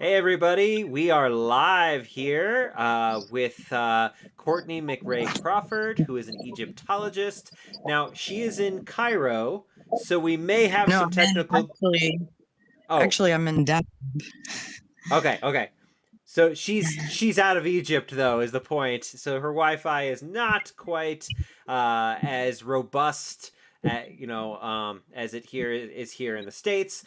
Hey everybody, we are live here with Courtney McRae Crawford, who is an Egyptologist. Now, she is in Cairo, so we may have No, some I'm in technical. Oh, I'm in Dab. okay. So she's out of Egypt though, is the point. So her Wi-Fi is not quite as robust, as it here is here in the States.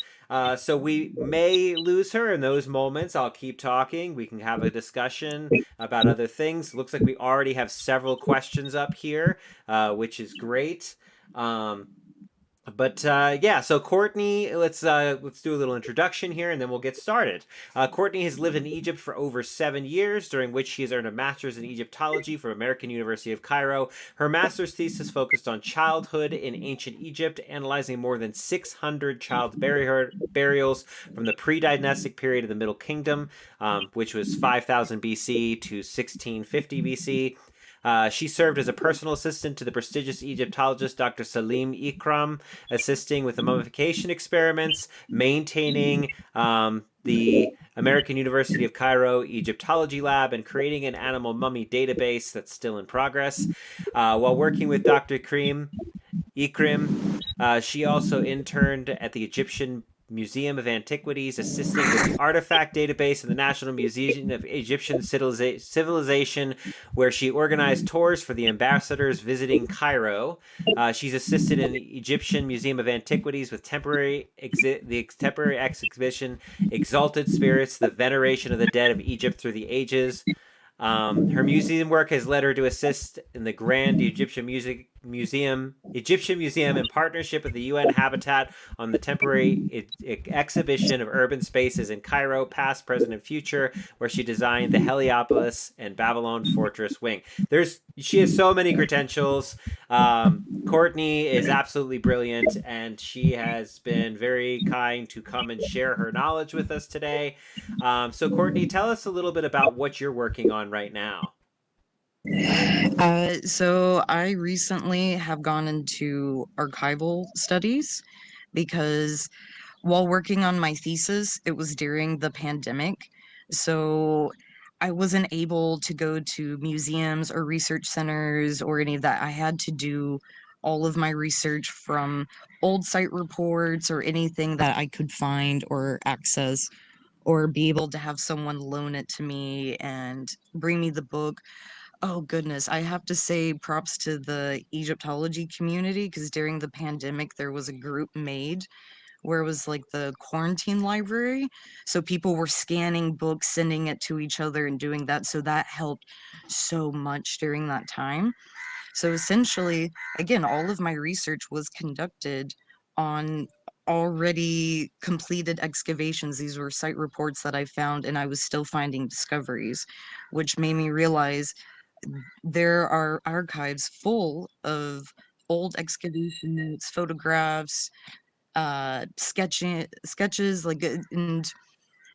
So we may lose her in those moments. I'll keep talking. We can have a discussion about other things. Looks like we already have several questions up here, which is great. Um, but yeah, so Courtney, let's do a little introduction here, and then we'll get started. Courtney has lived in Egypt for over 7 years, during which she has earned a master's in Egyptology from American University of Cairo. Her master's thesis focused on childhood in ancient Egypt, analyzing more than 600 child burials from the pre-dynastic period of the Middle Kingdom, which was 5000 BC to 1650 BC. She served as a personal assistant to the prestigious Egyptologist Dr. Salima Ikram, assisting with the mummification experiments, maintaining the American University of Cairo Egyptology Lab, and creating an animal mummy database that's still in progress. While working with Dr. Ikrim, she also interned at the Egyptian Museum of Antiquities, assisting with the artifact database in the National Museum of Egyptian Civilization, where she organized tours for the ambassadors visiting Cairo. She's assisted in the Egyptian Museum of Antiquities with the temporary exhibition "Exalted Spirits: The Veneration of the Dead of Egypt Through the Ages." Her museum work has led her to assist in the Grand Egyptian Museum in partnership with the UN Habitat on the temporary exhibition of urban spaces in Cairo, past, present, and future, where she designed the Heliopolis and Babylon Fortress wing. She has so many credentials. Courtney is absolutely brilliant, and she has been very kind to come and share her knowledge with us today. So, Courtney, tell us a little bit about what you're working on right now. So I recently have gone into archival studies because while working on my thesis, it was during the pandemic. So I wasn't able to go to museums or research centers or any of that. I had to do all of my research from old site reports or anything that I could find or access, or be able to have someone loan it to me and bring me the book. Oh goodness, I have to say props to the Egyptology community because during the pandemic there was a group made where it was like the quarantine library. So people were scanning books, sending it to each other and doing that. So that helped so much during that time. So essentially, again, all of my research was conducted on already completed excavations. These were site reports that I found, and I was still finding discoveries, which made me realize there are archives full of old excavation notes, photographs, sketches, and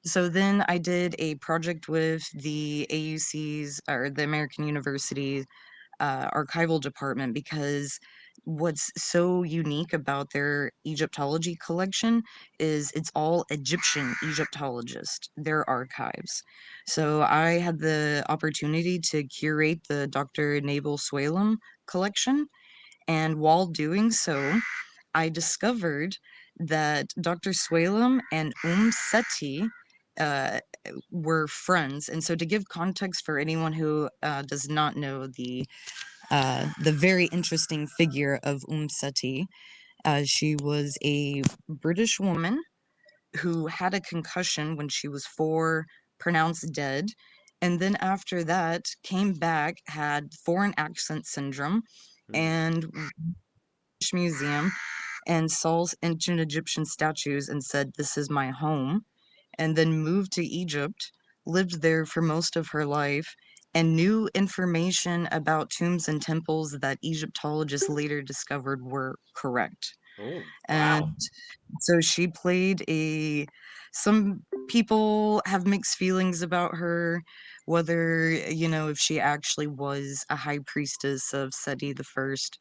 so then I did a project with the AUC's or the American University archival department because what's so unique about their Egyptology collection is it's all Egyptian Egyptologist, their archives. So I had the opportunity to curate the Dr. Naval Swalem collection, and while doing so, I discovered that Dr. Swalem and Sety uh, were friends. And so, to give context for anyone who does not know the very interesting figure of Sety, she was a British woman who had a concussion when she was 4, pronounced dead. And then after that, came back, had foreign accent syndrome, Hmm. and museum and saw ancient Egyptian statues and said, "This is my home," and then moved to Egypt, lived there for most of her life, and knew information about tombs and temples that Egyptologists later discovered were correct. Oh, And wow. so she played a some people have mixed feelings about her, whether, if she actually was a high priestess of Seti the First.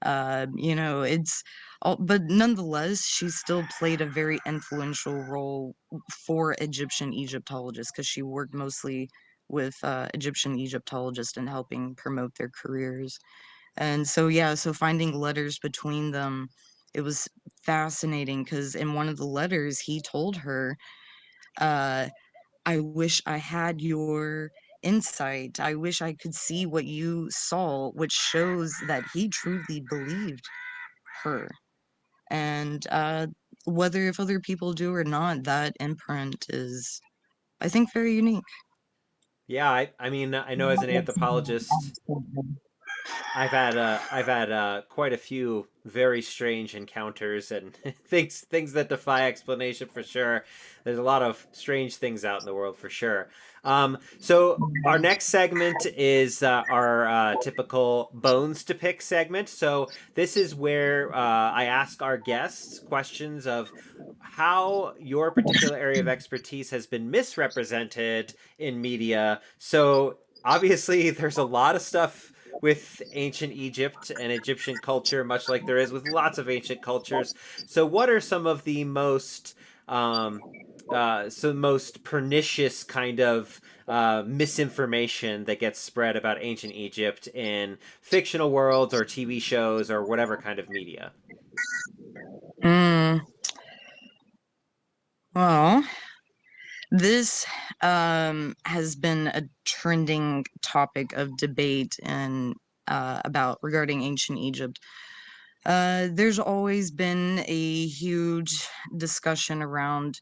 It's all, but nonetheless, she still played a very influential role for Egyptian Egyptologists because she worked mostly with Egyptian Egyptologists and helping promote their careers. And so, yeah, so finding letters between them, it was fascinating because in one of the letters, he told her, uh, I wish I had your insight. I wish I could see what you saw, which shows that he truly believed her. And whether if other people do or not, that imprint is, I think, very unique. Yeah, I mean, I know as an anthropologist, I've had quite a few very strange encounters and things that defy explanation for sure. There's a lot of strange things out in the world for sure. So our next segment is our typical bones to pick segment. So this is where I ask our guests questions of how your particular area of expertise has been misrepresented in media. So obviously, there's a lot of stuff with ancient Egypt and Egyptian culture, much like there is with lots of ancient cultures. So, what are some of the most pernicious kind of misinformation that gets spread about ancient Egypt in fictional worlds or TV shows or whatever kind of media? Mm, well, this has been a trending topic of debate and about regarding ancient Egypt. There's always been a huge discussion around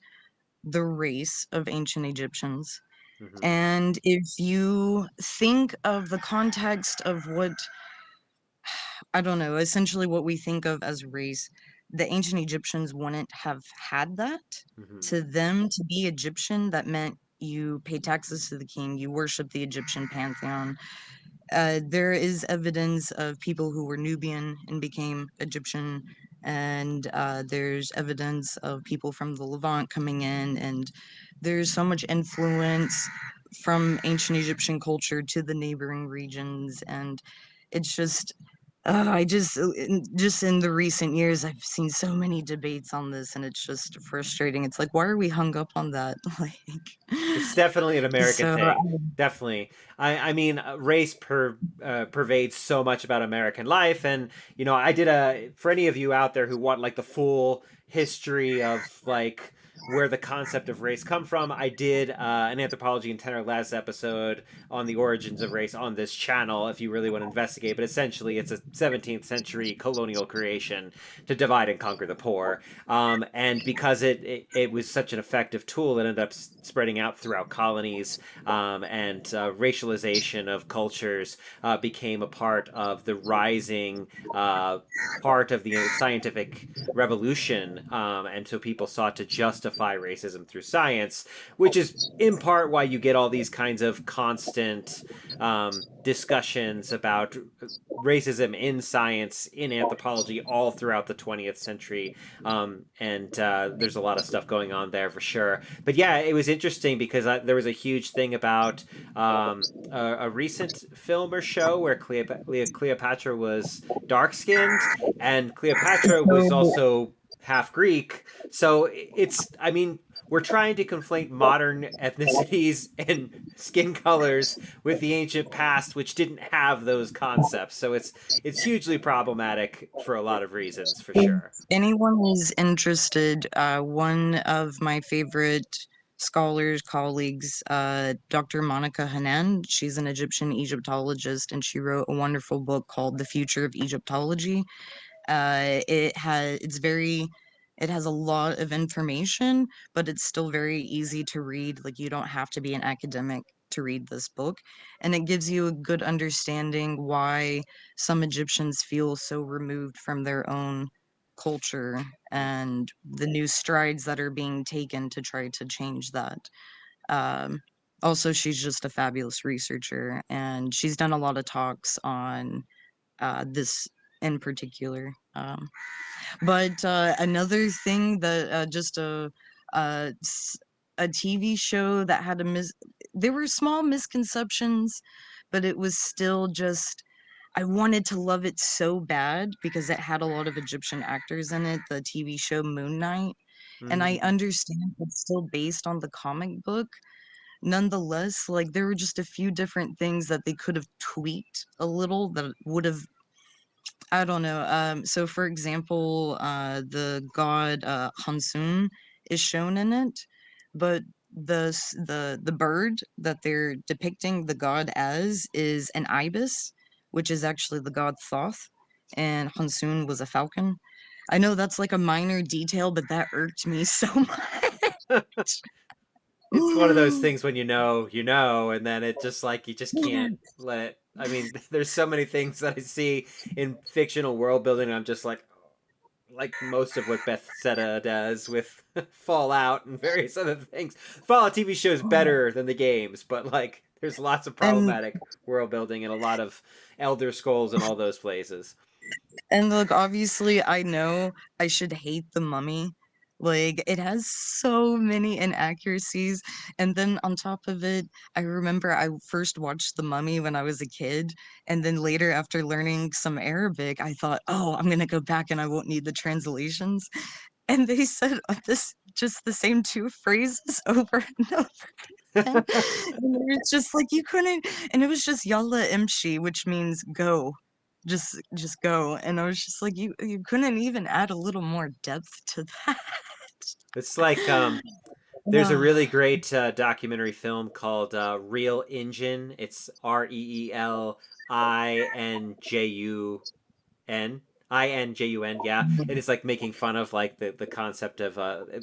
the race of ancient Egyptians. Mm-hmm. And if you think of the context of what, I don't know, essentially what we think of as race, the ancient Egyptians wouldn't have had that. Mm-hmm. To them, to be Egyptian, that meant you pay taxes to the king, you worship the Egyptian pantheon. There is evidence of people who were Nubian and became Egyptian, and there's evidence of people from the Levant coming in, and there's so much influence from ancient Egyptian culture to the neighboring regions, and it's just just in the recent years, I've seen so many debates on this, and it's just frustrating. It's like, why are we hung up on that? Like, It's definitely an American so thing. Definitely. I mean, race pervades so much about American life, and I did a for any of you out there who want like the full history of like where the concept of race come from. I did an anthropology in 10 or less episode on the origins of race on this channel if you really want to investigate. But essentially, it's a 17th century colonial creation to divide and conquer the poor. And because it was such an effective tool, it ended up spreading out throughout colonies, and racialization of cultures became a part of the rising part of the scientific revolution, and so people sought to justify racism through science, which is in part why you get all these kinds of constant discussions about racism in science, in anthropology, all throughout the 20th century. And there's a lot of stuff going on there for sure. But yeah, it was interesting because there was a huge thing about a recent film or show where Cleopatra was dark skinned, and Cleopatra was so also half Greek. So I mean, we're trying to conflate modern ethnicities and skin colors with the ancient past, which didn't have those concepts. So it's hugely problematic for a lot of reasons, for if sure. anyone is interested, one of my favorite scholars, colleagues, Dr. Monica Hanan, she's an Egyptian Egyptologist, and she wrote a wonderful book called The Future of Egyptology. It has a lot of information, but it's still very easy to read. Like, you don't have to be an academic to read this book, and it gives you a good understanding why some Egyptians feel so removed from their own culture and the new strides that are being taken to try to change that. Um, Also, she's just a fabulous researcher, and she's done a lot of talks on this in particular. But another thing that uh, s- a TV show that there were small misconceptions, but it was still just I wanted to love it so bad because it had a lot of Egyptian actors in it, the TV show Moon Knight. And I Mm-hmm. understand it's still based on the comic book. Nonetheless, like there were just a few different things that they could have tweaked a little that would have, I don't know. So for example, the god Hansun is shown in it, but the bird that they're depicting the god as is an ibis, which is actually the god Thoth, and Hansun was a falcon. I know that's like a minor detail, but that irked me so much. It's one of those things when you know, and then it just like you just can't Yeah. let it. I mean, there's so many things that I see in fictional world building. I'm just like most of what Beth Seta does with Fallout and various other things. Fallout TV show is better than the games, but like there's lots of And problematic world building and a lot of Elder Scrolls and all those places. And look, obviously, I know I should hate The Mummy. Like, it has so many inaccuracies. And then on top of it, I remember I first watched The Mummy when I was a kid. And then later, after learning some Arabic, I thought, oh, I'm going to go back and I won't need the translations. And they said this just the same two phrases over and over again. And it was just like you couldn't, and it was just Yalla Imshi, which means go. Just go. And I was just like, you couldn't even add a little more depth to that. It's like there's a really great documentary film called Real Engine. It's REELINJUN, yeah. And it's like making fun of like the concept of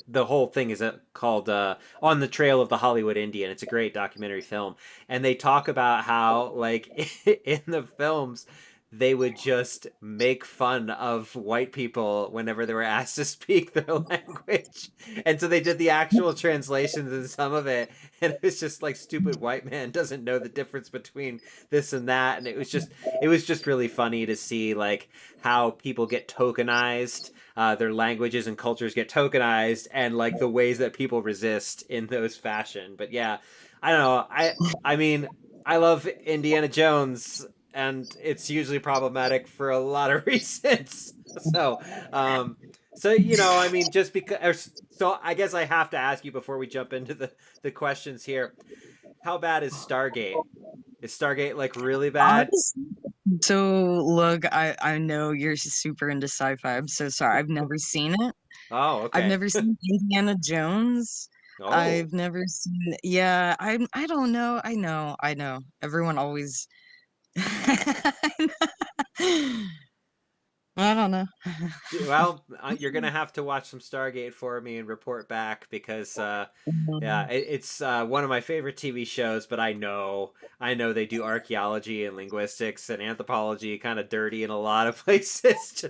the whole thing is called On the Trail of the Hollywood Indian. It's a great documentary film. And they talk about how like in the films they would just make fun of white people whenever they were asked to speak their language. And so they did the actual translations in some of it, and it was just like stupid white man doesn't know the difference between this and that. And it was just really funny to see like how people get tokenized, their languages and cultures get tokenized, and like the ways that people resist in those fashion. But yeah, I don't know. I mean, I love Indiana Jones, and it's usually problematic for a lot of reasons. So, um, I mean, just because. So, I guess I have to ask you before we jump into the questions here. How bad is Stargate? Is Stargate like really bad? Honestly, so look, I know you're super into sci-fi. I'm so sorry. I've never seen it. Oh, I've okay. never seen Indiana Jones. Oh, I've never seen, yeah, I don't know. I know. Everyone always I don't know. well, you're gonna have to watch some Stargate for me and report back because, yeah, Mhm. it's one of my favorite TV shows. But I know they do archaeology and linguistics and anthropology kind of dirty in a lot of places,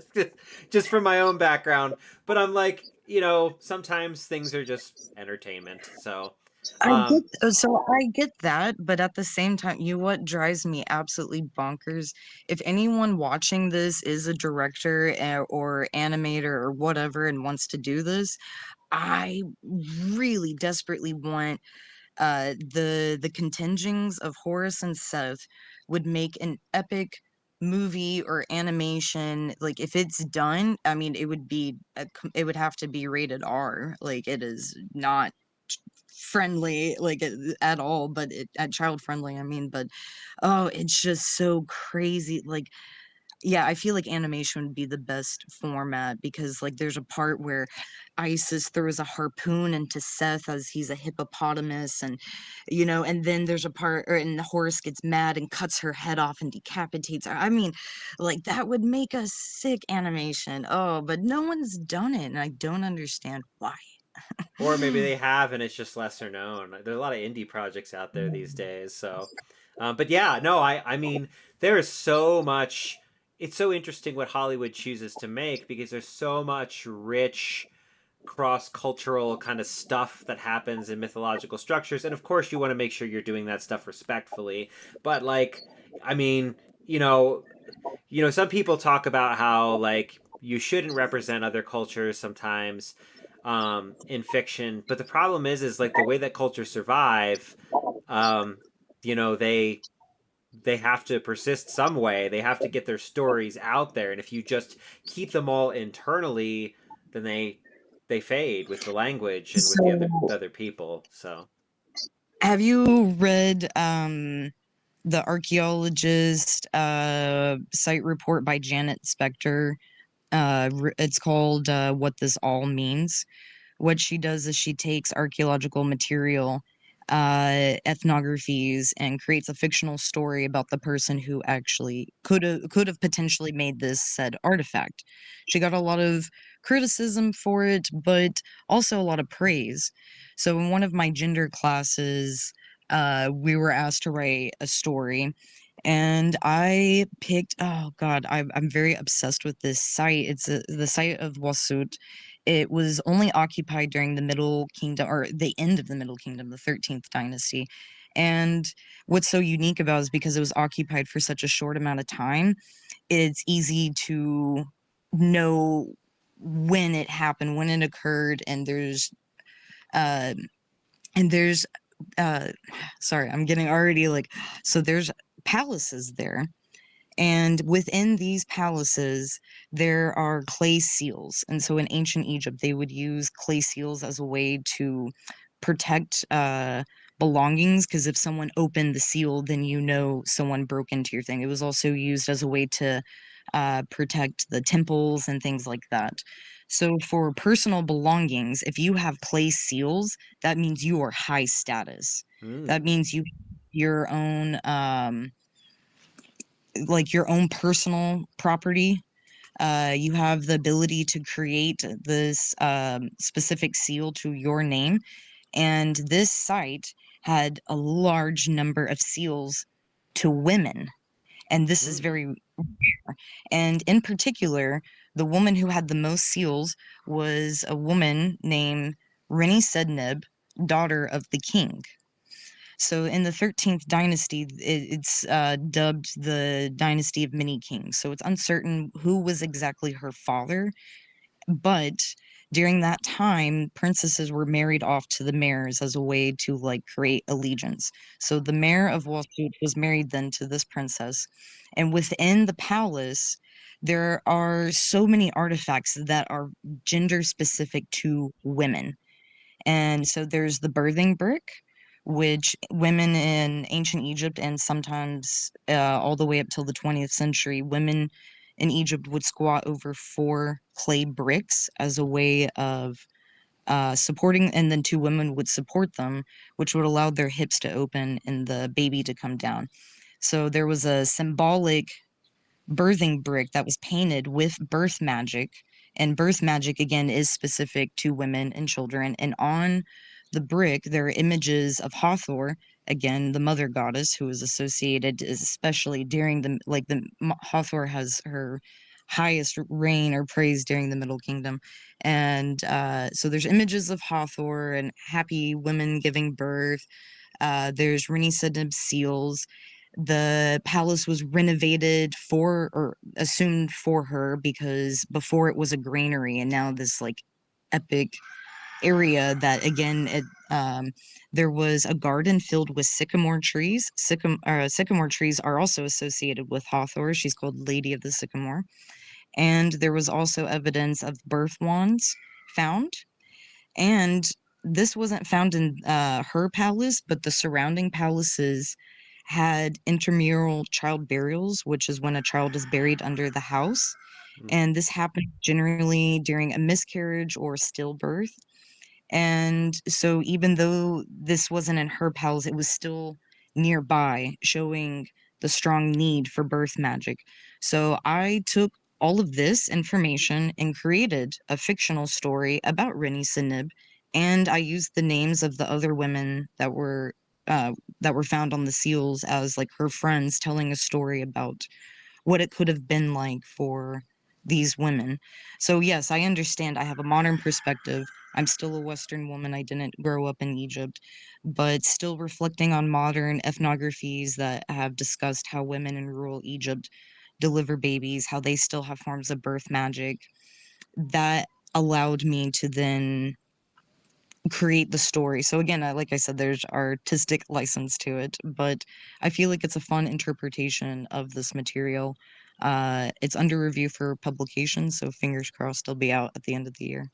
just from my own background. But I'm like, sometimes things are just entertainment. So, um, I get that, but at the same time, what drives me absolutely bonkers? If anyone watching this is a director or animator or whatever and wants to do this, I really desperately want the contingents of Horus and Seth would make an epic movie or animation. Like if it's done, I mean, it would have to be rated R. Like it is not friendly like at all, but at child friendly, I mean. But oh, it's just so crazy. Like, yeah, I feel like animation would be the best format because like there's a part where Isis throws a harpoon into Seth as he's a hippopotamus, and and then there's a part and Horus gets mad and cuts her head off and decapitates her. I mean, like that would make a sick animation. Oh, but no one's done it and I don't understand why. or maybe they have and it's just lesser known. There's a lot of indie projects out there these days. So, but yeah, no, I mean, there is so much. It's so interesting what Hollywood chooses to make because there's so much rich cross cultural kind of stuff that happens in mythological structures. And of course, you want to make sure you're doing that stuff respectfully. But like, I mean, some people talk about how like you shouldn't represent other cultures sometimes in fiction, but the problem is like the way that cultures survive, um, they they have to persist some way. They have to get their stories out there, and if you just keep them all internally, then they fade with the language and with So, the other people. So, have you read the archaeologist site report by Janet Spector? It's called "What This All Means." What she does is she takes archaeological material, ethnographies, and creates a fictional story about the person who actually could have potentially made this said artifact. She got a lot of criticism for it, but also a lot of praise. So in one of my gender classes, we were asked to write a story, and I picked. Oh God, I'm very obsessed with this site. It's the site of Wasut. It was only occupied during the Middle Kingdom, or the end of the Middle Kingdom, the 13th dynasty. And what's so unique about it is because it was occupied for such a short amount of time, it's easy to know when it happened, when it occurred, uh and there's uh sorry, I'm getting already like, so there's palaces there, and within these palaces, there are clay seals. And so in ancient Egypt, they would use clay seals as a way to protect belongings. Because if someone opened the seal, then you know someone broke into your thing. It was also used as a way to protect the temples and things like that. So for personal belongings, if you have clay seals, that means you are high status. That mm, means you your own like your own personal property. You have the ability to create this specific seal to your name. And this site had a large number of seals to women. And this is mm, very rare. And in particular, the woman who had the most seals was a woman named Reni Sedneb, daughter of the king. So in the 13th dynasty, it's dubbed the dynasty of many kings. So it's uncertain who was exactly her father, but during that time, princesses were married off to the mayors as a way to like create allegiance. So the mayor of Wasut was married then to this princess, and within the palace, there are so many artifacts that are gender specific to women. And so there's the birthing brick, which women in ancient Egypt and sometimes all the way up till the 20th century, women in Egypt would squat over 4 clay bricks as a way of supporting, and then 2 women would support them, which would allow their hips to open and the baby to come down. So there was a symbolic birthing brick that was painted with birth magic. And birth magic, again, is specific to women and children. And on the brick, there are images of Hathor, again, the mother goddess, who is associated, especially during Hathor has her highest reign or praise during the Middle Kingdom. And so there's images of Hathor and happy women giving birth. There's Renisadib seals. The palace was renovated for, or assumed for her, because before it was a granary, and now this like epic area that again there was a garden filled with sycamore trees. Sycamore trees are also associated with Hathor. She's called Lady of the Sycamore. And there was also evidence of birth wands found, and this wasn't found in her palace, but the surrounding palaces had intramural child burials, which is when a child is buried under the house. mm, And this happened generally during a miscarriage or stillbirth. And so, even though this wasn't in her palace, it was still nearby, showing the strong need for birth magic. So, I took all of this information and created a fictional story about Reni Sinib, and I used the names of the other women uh, that were found on the seals as like her friends, telling a story about what it could have been like for these women. So, yes, I understand. I have a modern perspective. I'm still a Western woman. I didn't grow up in Egypt, but still reflecting on modern ethnographies that have discussed how women in rural Egypt deliver babies, how they still have forms of birth magic. That allowed me to then create the story. So again, like I said, there's artistic license to it, but I feel like it's a fun interpretation of this material. It's under review for publication, so fingers crossed it'll be out at the end of the year.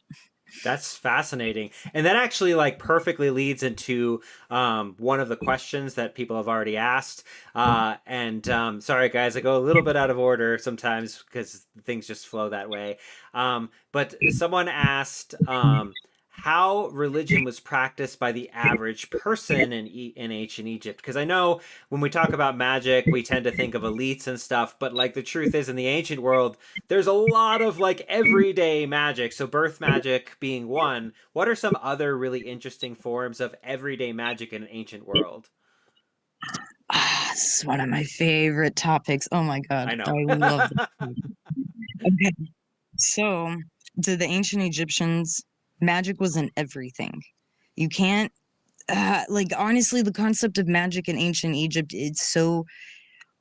That's fascinating. And that actually like perfectly leads into one of the questions that people have already asked. And sorry, guys, I go a little bit out of order sometimes because things just flow that way. But someone asked how religion was practiced by the average person in ancient Egypt. Because I know when we talk about magic, we tend to think of elites and stuff. But like the truth is, in the ancient world, there's a lot of like everyday magic. So birth magic being one. What are some other really interesting forms of everyday magic in an ancient world? This is one of my favorite topics. Oh my God, I I know. love this. Okay, so to the ancient Egyptians, magic was in everything. You can't, like, honestly, the concept of magic in ancient Egypt, it's so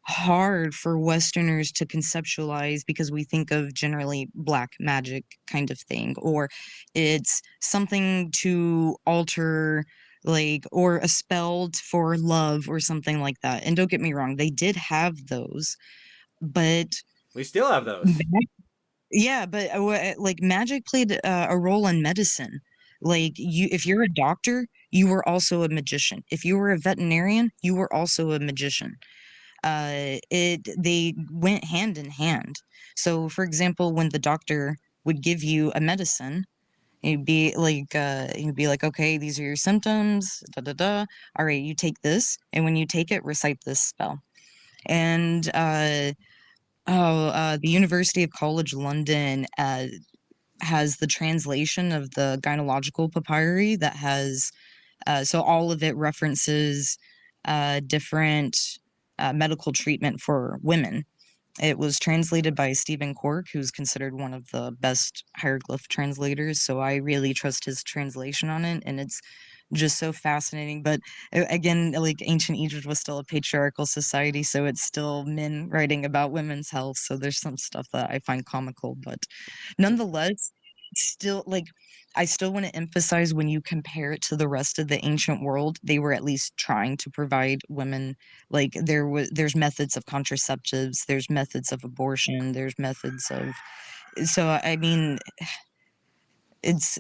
hard for Westerners to conceptualize because we think of generally black magic kind of thing, or it's something to alter, like, or a spell for love or something like that. And don't get me wrong, they did have those, but We still have those. yeah, but like magic played a role in medicine. Like if you're a doctor, you were also a magician. If you were a veterinarian, you were also a magician. It they went hand in hand. So, for example, when the doctor would give you a medicine, he'd be like, okay, these are your symptoms. Da da da. All right, you take this, and when you take it, recite this spell. And the University of College London has the translation of the gynecological papyri that has so all of it references different medical treatment for women. It was translated by Stephen Cork, who's considered one of the best hieroglyph translators. So I really trust his translation on it, and it's just so fascinating. But again, like ancient Egypt was still a patriarchal society, so it's still men writing about women's health. So there's some stuff that I find comical, but nonetheless, still like I still want to emphasize when you compare it to the rest of the ancient world, they were at least trying to provide women like there's methods of contraceptives, there's methods of abortion, there's methods of so I mean it's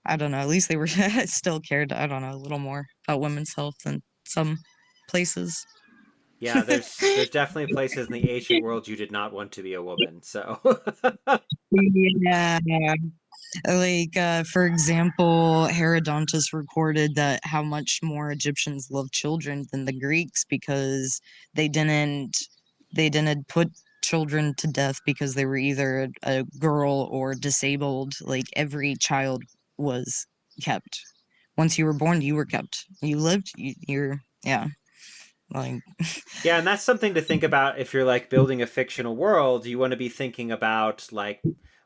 I don't know, at least they were still cared, I don't know, a little more about women's health than some places. Yeah, there's definitely places in the ancient world you did not want to be a woman. So Yeah. Like, for example, Herodotus recorded that how much more Egyptians loved children than the Greeks because they didn't they didn't put children to death because they were either a girl or disabled. Like every child was kept. Once you were born, you were kept. You lived, you're yeah. Like yeah, and that's something to think about if you're like building a fictional world. You want to be thinking about like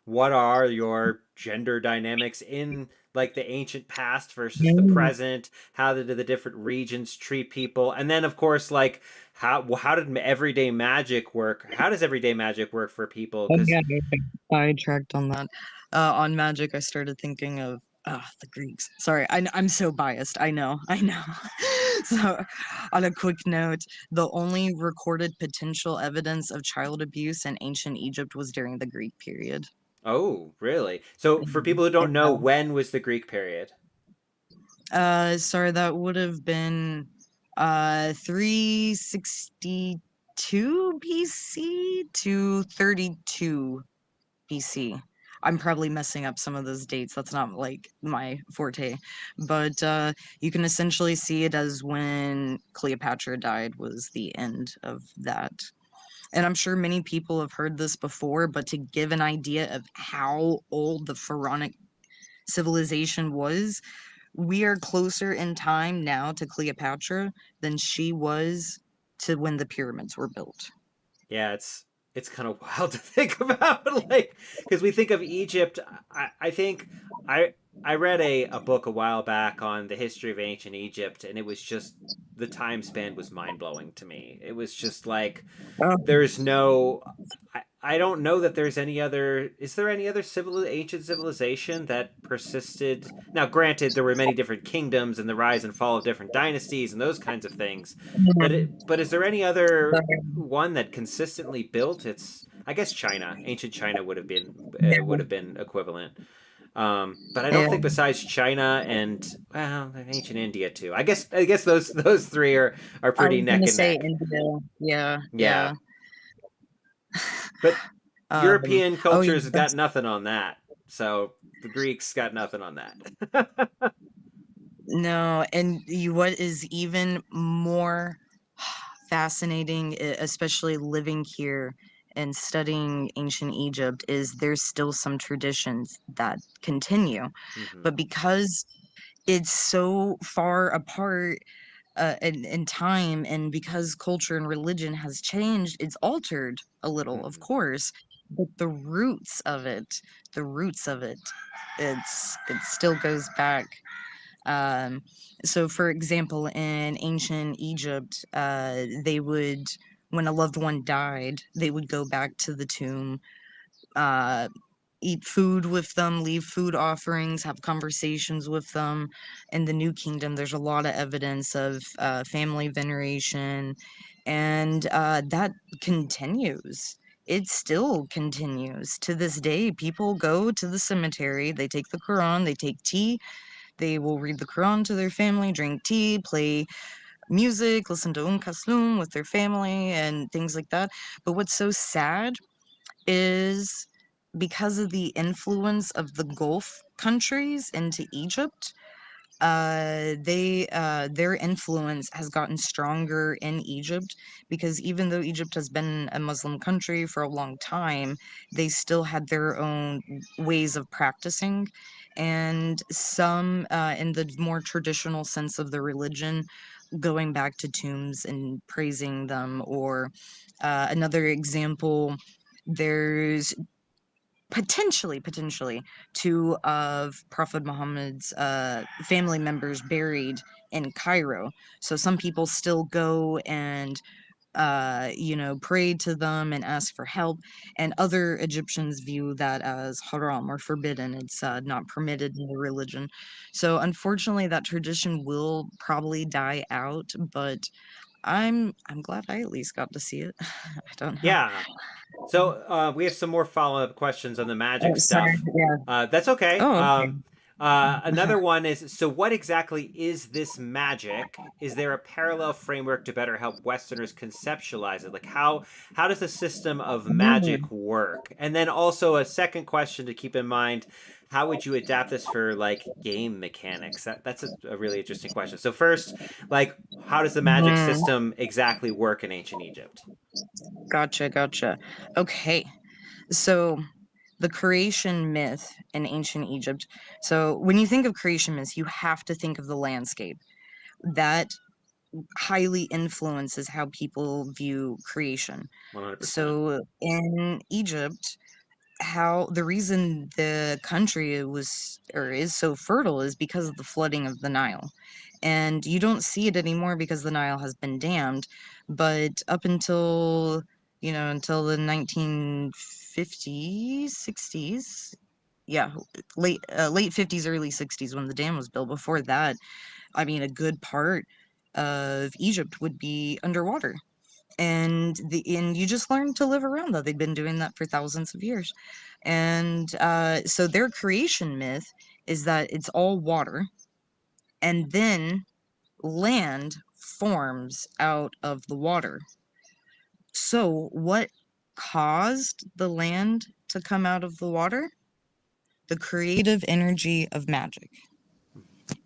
what are your gender dynamics in like the ancient past versus the mm, present? How did the different regions treat people? And then of course like how did everyday magic work? How does everyday magic work for people? oh Because yeah, I sidetracked on that. On magic, I started thinking of the Greeks. Sorry, I'm so biased. I know, I know. So, on a quick note, the only recorded potential evidence of child abuse in ancient Egypt was during the Greek period. oh, really? So for people who don't know, Yeah. when was the Greek period? Sorry, that would have been 362 BC to 32 BC. I'm probably messing up some of those dates. That's not like my forte. But you can essentially see it as when Cleopatra died was the end of that. And I'm sure many people have heard this before, but to give an idea of how old the pharaonic civilization was, we are closer in time now to Cleopatra than she was to when the pyramids were built. Yeah, it's kind of wild to think about, like because we think of Egypt. I think I I read a book a while back on the history of ancient Egypt, and it was just the time span was mind blowing to me. It was just like Oh, there's no. I don't know that there's any other. Is there any other ancient civilization that persisted? Now, granted, there were many different kingdoms and the rise and fall of different dynasties and those kinds of things. But is there any other one that consistently built? It's, I guess, China. Ancient China would have been equivalent. But I don't Yeah, think besides China and, well, ancient India too. I guess those three are I pretty was neck gonna and say neck. India. Yeah, Yeah, yeah. but European Oh, yeah, cultures got that's nothing on that. So the Greeks got nothing on that. no, and what is even more fascinating, especially living here and studying ancient Egypt, is there's still some traditions that continue. Hmm. But because it's so far apart in time, and because culture and religion has changed, it's altered a little, of Hmm. course. But the roots of it, it still goes back. Um, so, for example, in ancient Egypt, they would, when a loved one died, they would go back to the tomb, uh, eat food with them, leave food offerings, have conversations with them. In the New Kingdom, there's a lot of evidence of family veneration, and that continues. It still continues to this day. People go to the cemetery, they take the Quran, they take tea, they will read the Quran to their family, drink tea, play music, listen to Kaslum with their family, and things like that. But what's so sad is because of the influence of the Gulf countries into Egypt, their influence has gotten stronger in Egypt, because even though Egypt has been a Muslim country for a long time, they still had their own ways of practicing, and some, in the more traditional sense of the religion, going back to tombs and praising them. Or another example, there's potentially two of Prophet Muhammad's family members buried in Cairo. So some people still go and pray to them and ask for help, and other Egyptians view that as haram or forbidden. It's not permitted in the religion. So unfortunately, that tradition will probably die out. But I'm glad I at least got to see it. I don't know. Yeah. So we have some more follow-up questions on the magic Oh, sorry. stuff. Yeah. That's okay. Oh, okay. Another one is, so what exactly is this magic? Is there a parallel framework to better help Westerners conceptualize it? Like how does the system of magic Mm, work? And then also a second question to keep in mind, how would you adapt this for like game mechanics? That's a really interesting question. So first, like how does the magic mhm. system exactly work in ancient Egypt? Gotcha, gotcha. Okay, so the creation myth in ancient Egypt. So when you think of creation myths, you have to think of the landscape. That highly influences how people view creation. 100%. So in Egypt, how the reason the country was or is so fertile is because of the flooding of the Nile. And you don't see it anymore because the Nile has been dammed, but up until, until the 1950s, 60s, yeah, late 50s, early 60s, when the dam was built. Before that, I mean, a good part of Egypt would be underwater. And you just learn to live around that. They've been doing that for thousands of years. And so their creation myth is that it's all water, and then land forms out of the water. So what caused the land to come out of the water? The creative energy of magic.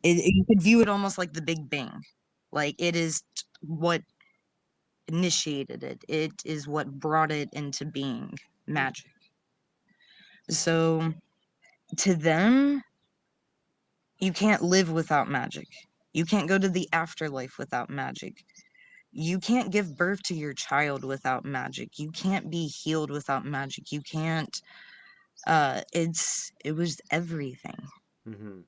You could view it almost like the Big Bang. Like, it is what initiated it. It is what brought it into being, magic. So to them, you can't live without magic. You can't go to the afterlife without magic. You can't give birth to your child without magic. You can't be healed without magic. You can't it was everything. Hmm.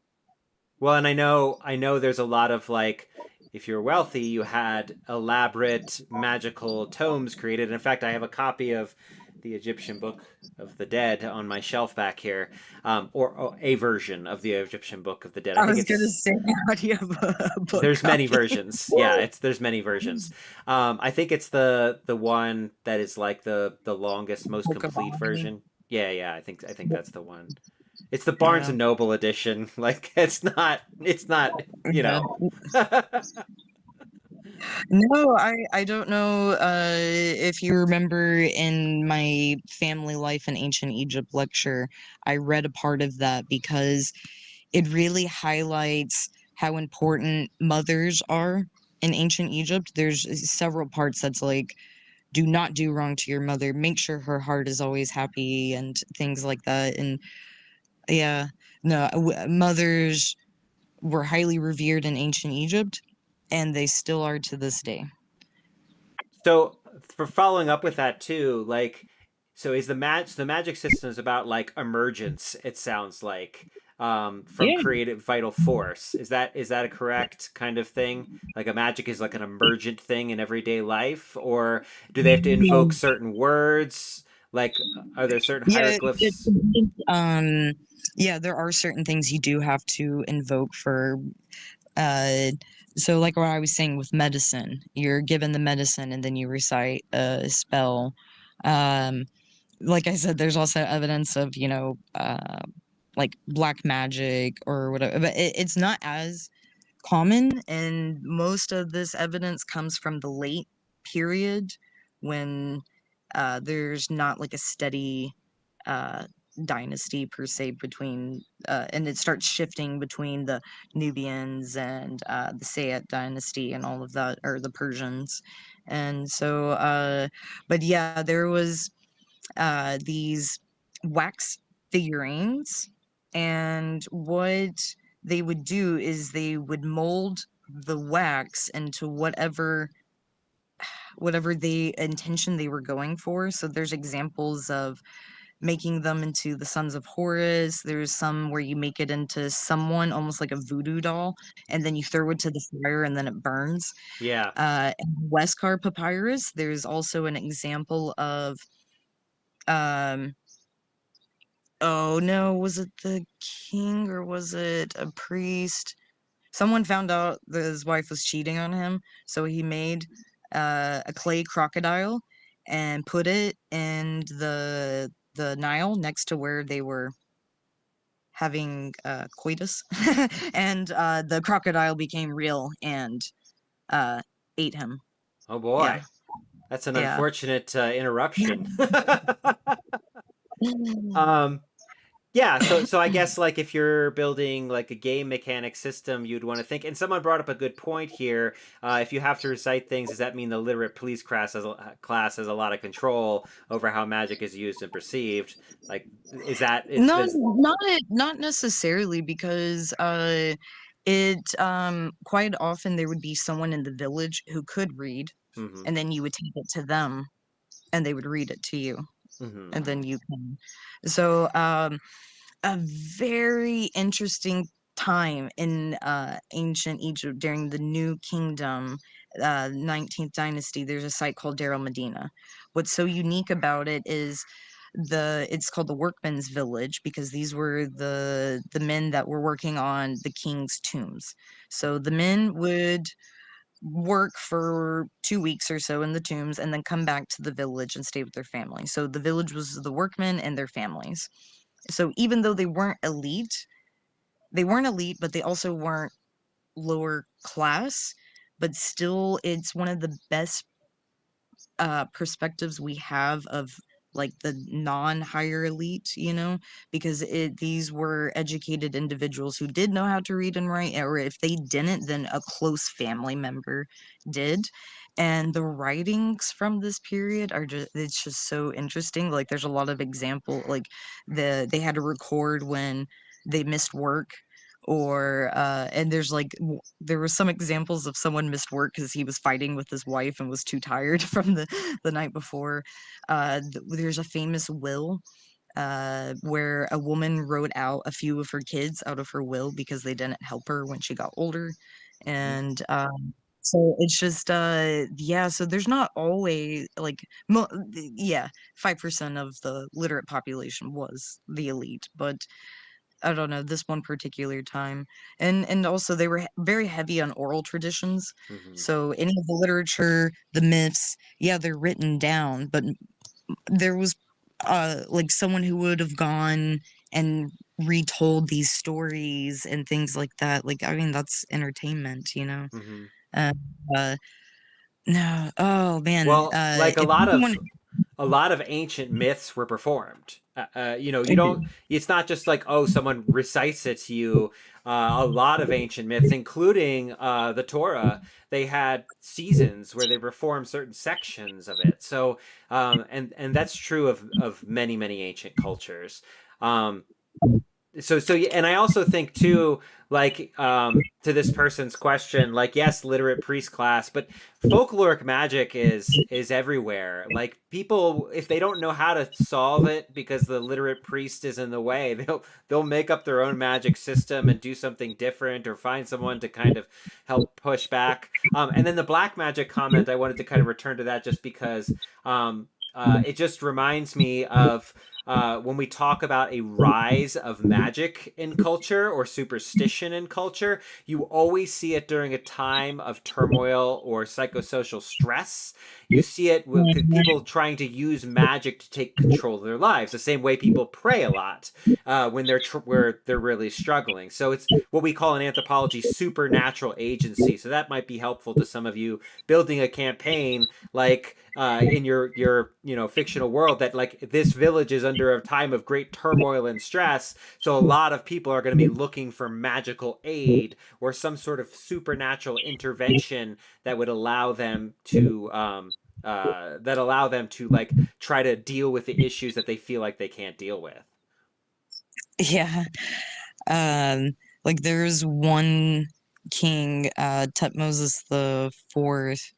Well, and I know there's a lot of like, if you're wealthy, you had elaborate magical tomes created. In fact, I have a copy of the Egyptian Book of the Dead on my shelf back here, or a version of the Egyptian Book of the Dead. I I think was gonna it's say, how do you have a book there's many copy? versions. Yeah, it's there's many versions. I think it's the one that is like the longest, most Book of complete Omni. version. Yeah, yeah, I think that's the one. It's the Barnes Yeah, and Noble edition. Like it's not, you yeah. know. No, I don't know if you remember in my family life in ancient Egypt lecture, I read a part of that because it really highlights how important mothers are in ancient Egypt. There's several parts that's like, do not do wrong to your mother. Make sure her heart is always happy and things like that. And yeah, no, mothers were highly revered in ancient Egypt, and they still are to this day. So for following up with that too, like, so is the magic system is about like emergence? It sounds like, from Yeah. creative vital force. Is that a correct kind of thing? Like a magic is like an emergent thing in everyday life, or do they have to invoke certain words? Like, are there certain Yeah, hieroglyphs? um, yeah, there are certain things you do have to invoke for, uh, so like what I was saying with medicine, you're given the medicine and then you recite a spell. Um, like I said, there's also evidence of, like black magic or whatever, but it's not as common, and most of this evidence comes from the late period when there's not like a steady uh, dynasty per se between, and it starts shifting between the Nubians and the Sayat dynasty and all of that, or the Persians. And so, but yeah, there was these wax figurines, and what they would do is they would mold the wax into whatever the intention they were going for. So there's examples of making them into the sons of Horus. There's some where you make it into someone almost like a voodoo doll, and then you throw it to the fire and then it burns. Yeah. In Westcar papyrus, there's also an example of um oh no, was it the king or was it a priest? Someone found out that his wife was cheating on him, so he made a clay crocodile and put it in the Nile next to where they were having coitus, and the crocodile became real and uh, ate him. Oh Yeah, boy, that's an yeah. unfortunate interruption. um, Yeah, so I guess like if you're building like a game mechanic system, you'd want to think. And someone brought up a good point here. If you have to recite things, does that mean the literate police class has a lot of control over how magic is used and perceived? Like, is that it? Does Not necessarily, because it quite often there would be someone in the village who could read, hmm and then you would take it to them and they would read it to you, hmm and then you can. So a very interesting time in ancient Egypt during the New Kingdom, 19th dynasty. There's a site called Dar el Medina. What's so unique about it is it's called the workmen's village because these were the men that were working on the king's tombs. So the men would work for 2 weeks or so in the tombs and then come back to the village and stay with their family. So the village was the workmen and their families. So even though they weren't elite, but they also weren't lower class, but still it's one of the best perspectives we have of like the non-higher elite, because these were educated individuals who did know how to read and write, or if they didn't, then a close family member did. And the writings from this period are just it's just so interesting. Like there's a lot of example, like they had to record when they missed work, or and there were some examples of someone missed work because he was fighting with his wife and was too tired from the night before. There's a famous will where a woman wrote out a few of her kids out of her will because they didn't help her when she got older. And So it's just yeah, so there's not always like yeah, 5% of the literate population was the elite, but I don't know, this one particular time. And also they were very heavy on oral traditions. Hmm. So any of the literature, the myths, yeah, they're written down, but there was like someone who would have gone and retold these stories and things like that. Like I mean that's entertainment, you know. Hmm. Uh, uh no, oh man, Well, like if anyone a lot of ancient myths were performed. You don't. It's not just like, oh, someone recites it to you. A lot of ancient myths, including the Torah, they had seasons where they performed certain sections of it. So, and that's true of many ancient cultures. Um, and I also think too, like, to this person's question, like, yes, literate priest class, but folkloric magic is everywhere. Like, people, if they don't know how to solve it because the literate priest is in the way, they'll make up their own magic system and do something different, or find someone to kind of help push back. And then the black magic comment, I wanted to kind of return to that just because it just reminds me of when we talk about a rise of magic in culture or superstition in culture, you always see it during a time of turmoil or psychosocial stress. You see it with people trying to use magic to take control of their lives, the same way people pray a lot when where they're really struggling. So it's what we call in anthropology supernatural agency. So that might be helpful to some of you building a campaign like in your fictional world, that like this village is under a time of great turmoil and stress, so a lot of people are going to be looking for magical aid or some sort of supernatural intervention that would allow them to like try to deal with the issues that they feel like they can't deal with. yeah. Like there's one king, Tutmosis the Fourth.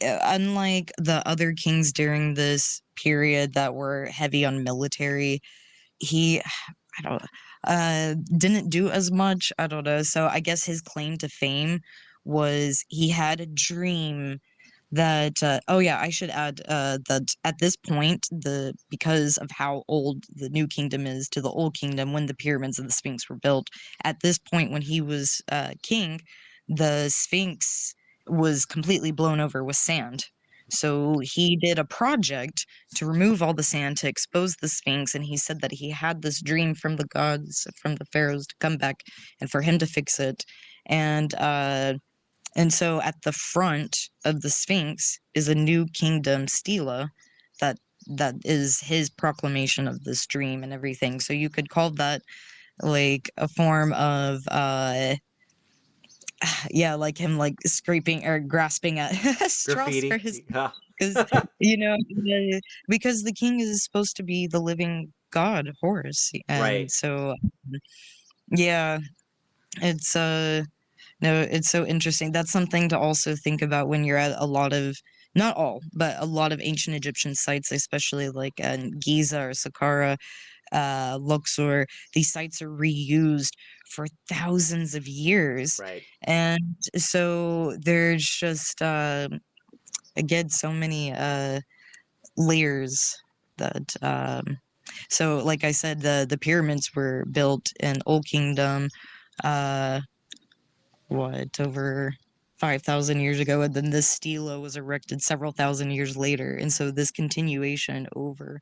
Unlike the other kings during this period that were heavy on military, he I don't didn't do as much. I don't know. So I guess his claim to fame was he had a dream that oh yeah, I should add that at this point, the because of how old the new kingdom is to the old kingdom when the pyramids and the Sphinx were built, at this point when he was king, the Sphinx was completely blown over with sand. So he did a project to remove all the sand to expose the Sphinx, and he said that he had this dream from the gods, from the pharaohs to come back and for him to fix it. And so at the front of the Sphinx is a new kingdom stela that that is his proclamation of this dream and everything. So you could call that like a form of yeah, like him like scraping or grasping at straws for Graffiti. his Yeah. because you know because the king is supposed to be the living god Horus, and Right. so yeah, it's no, it's so interesting. That's something to also think about when you're at a lot of, not all, but a lot of ancient Egyptian sites, especially like Giza or Saqqara, Luxor. These sites are reused for thousands of years. Right. And so there's just, again, so many layers that. So, like I said, the pyramids were built in Old Kingdom. Uh, what, over 5,000 years ago, and then this stela was erected several thousand years later, and so this continuation over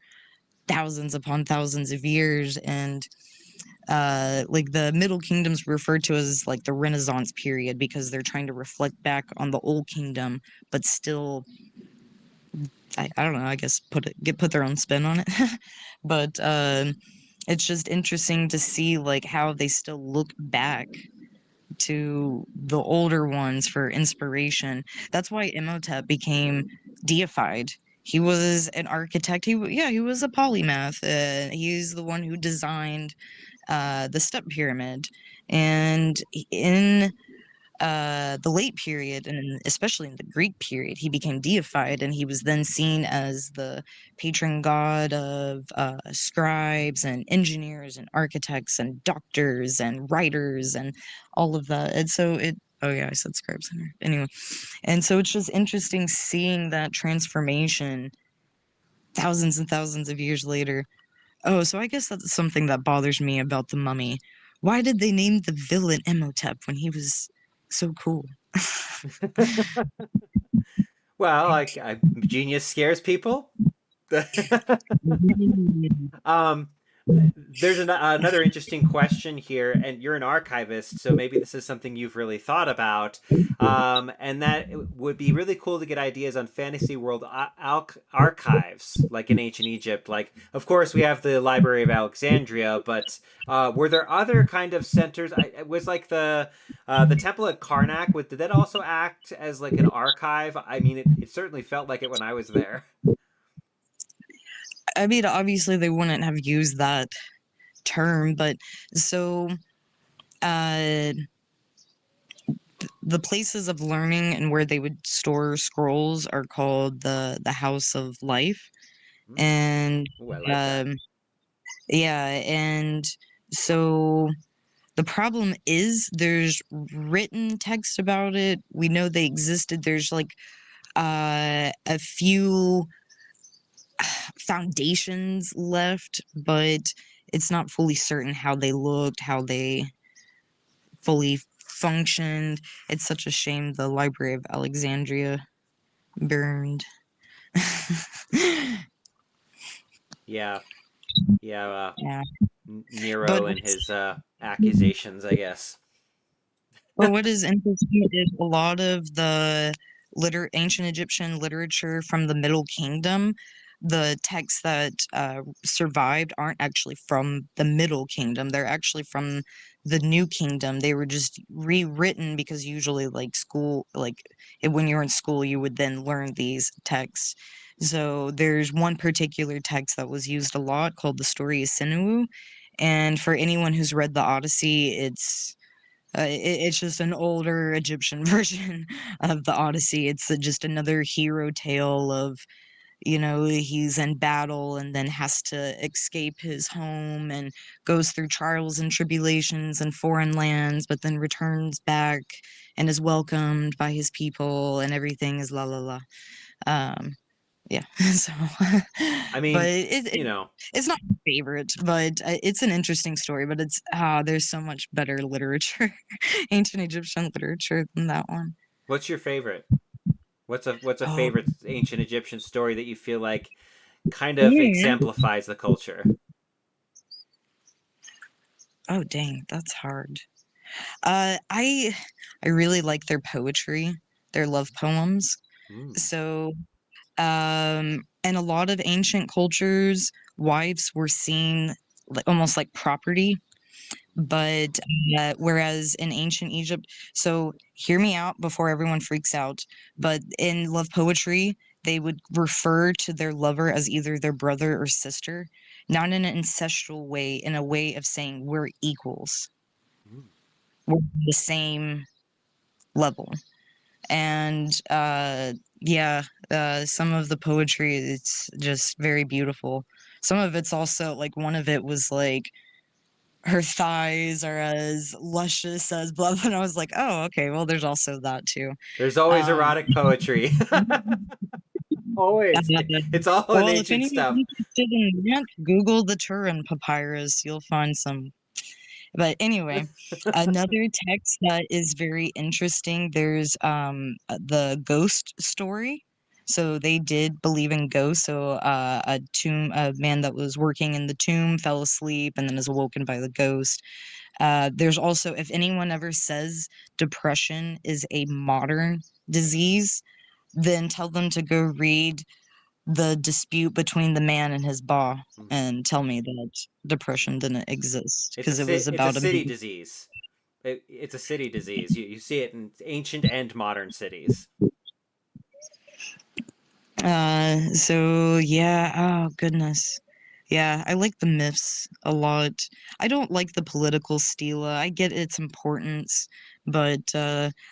thousands upon thousands of years. And like the Middle Kingdom's referred to as like the Renaissance period because they're trying to reflect back on the Old Kingdom, but still, I don't know, I guess put their own spin on it. But it's just interesting to see like how they still look back to the older ones for inspiration. That's why Imhotep became deified. He was an architect. He was a polymath. He's the one who designed the step pyramid, and in the late period, and especially in the Greek period, he became deified, and he was then seen as the patron god of scribes and engineers and architects and doctors and writers and all of that. And so Oh yeah, I said Scribe Center. Anyway, and so it's just interesting seeing that transformation thousands and thousands of years later. Oh, so I guess that's something that bothers me about the mummy. Why did they name the villain Imhotep when he was so cool? Well, genius scares people. Um, there's another interesting question here, and you're an archivist, so maybe this is something you've really thought about. And that it would be really cool to get ideas on fantasy world archives, like in ancient Egypt. Like, of course, we have the Library of Alexandria, but were there other kind of centers? It was like the Temple at Karnak. Did that also act as like an archive? I mean, it certainly felt like it when I was there. I mean, obviously they wouldn't have used that term, but so uh the places of learning and where they would store scrolls are called the House of Life. Mm. And Ooh, I like that. um yeah, and so the problem is there's written text about it. We know they existed. There's like a few foundations left, but it's not fully certain how they looked, how they fully functioned. It's such a shame the Library of Alexandria burned. Yeah, yeah. Yeah. But Nero and his accusations, I guess. what is interesting is a lot of the ancient Egyptian literature from the Middle Kingdom, the texts that survived aren't actually from the Middle Kingdom. They're actually from the New Kingdom. They were just rewritten because usually, like school, when you were in school, you would then learn these texts. So there's one particular text that was used a lot called the Story of Sinuwu. And for anyone who's read the Odyssey, it's just an older Egyptian version of the Odyssey. It's just another hero tale of, he's in battle and then has to escape his home and goes through trials and tribulations in foreign lands, but then returns back and is welcomed by his people and everything is la la la. Um, yeah, so, I but mean, you know, it's not my favorite, but it's an interesting story. But there's so much better literature, ancient Egyptian literature than that one. what's your favorite? What's a Oh, favorite ancient Egyptian story that you feel like kind of yeah. exemplifies the culture? Oh, dang, that's hard. I really like their poetry, their love poems. Mm. So, in a lot of ancient cultures, wives were seen almost like property. But whereas in ancient Egypt, so hear me out before everyone freaks out. But in love poetry, they would refer to their lover as either their brother or sister, not in an ancestral way, in a way of saying we're equals, Mm. we're on the same level. And yeah, some of the poetry, it's just very beautiful. Some of it's also like one of it was like her thighs are as luscious as blah, and I was like, "Oh, okay, well, there's also that too." There's always Um, erotic poetry. Always. It's all in well, if ancient anyone's stuff. interested in that, Google the Turin Papyrus, you'll find some. But anyway, another text that is very interesting, there's the ghost story. So they did believe in ghosts. So a man that was working in the tomb fell asleep and then is awoken by the ghost. There's also, if anyone ever says depression is a modern disease, then tell them to go read The Dispute Between the Man and His Ba Mhm. and tell me that depression didn't exist because it was It's a about a city man. disease. It's a city disease. You see it in ancient and modern cities. So yeah, oh goodness. Yeah, I like the myths a lot. I don't like the political stela. I get its importance, But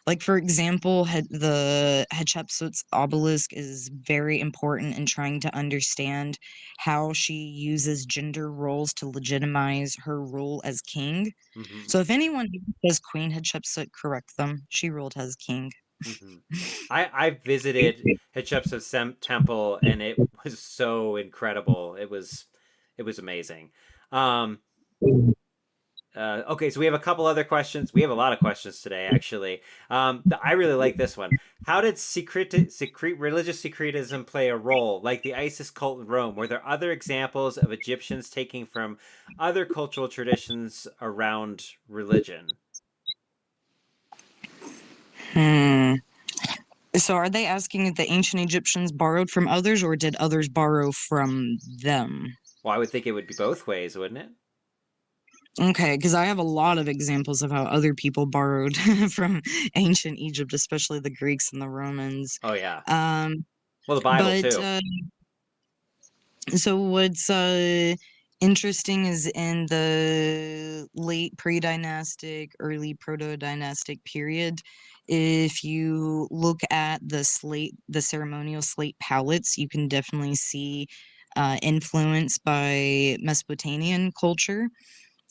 like for example, the Hatshepsut's obelisk is very important in trying to understand how she uses gender roles to legitimize her rule as king. Hmm. So if anyone says Queen Hatshepsut, correct them. She ruled as king. Hmm. I visited Hatshepsut's temple, and it was so incredible. It was amazing. Um, okay, so we have a couple other questions. We have a lot of questions today, actually. I really like this one. How did religious secretism play a role, like the Isis cult in Rome? Were there other examples of Egyptians taking from other cultural traditions around religion? Hmm. So are they asking if the ancient Egyptians borrowed from others or did others borrow from them? Well, I would think it would be both ways, wouldn't it? Okay, because I have a lot of examples of how other people borrowed from ancient Egypt, especially the Greeks and the Romans. Oh yeah. Um, Well, the Bible but too. So what's interesting is in the late pre-dynastic, early proto-dynastic period, if you look at the ceremonial slate palettes, you can definitely see influence by Mesopotamian culture.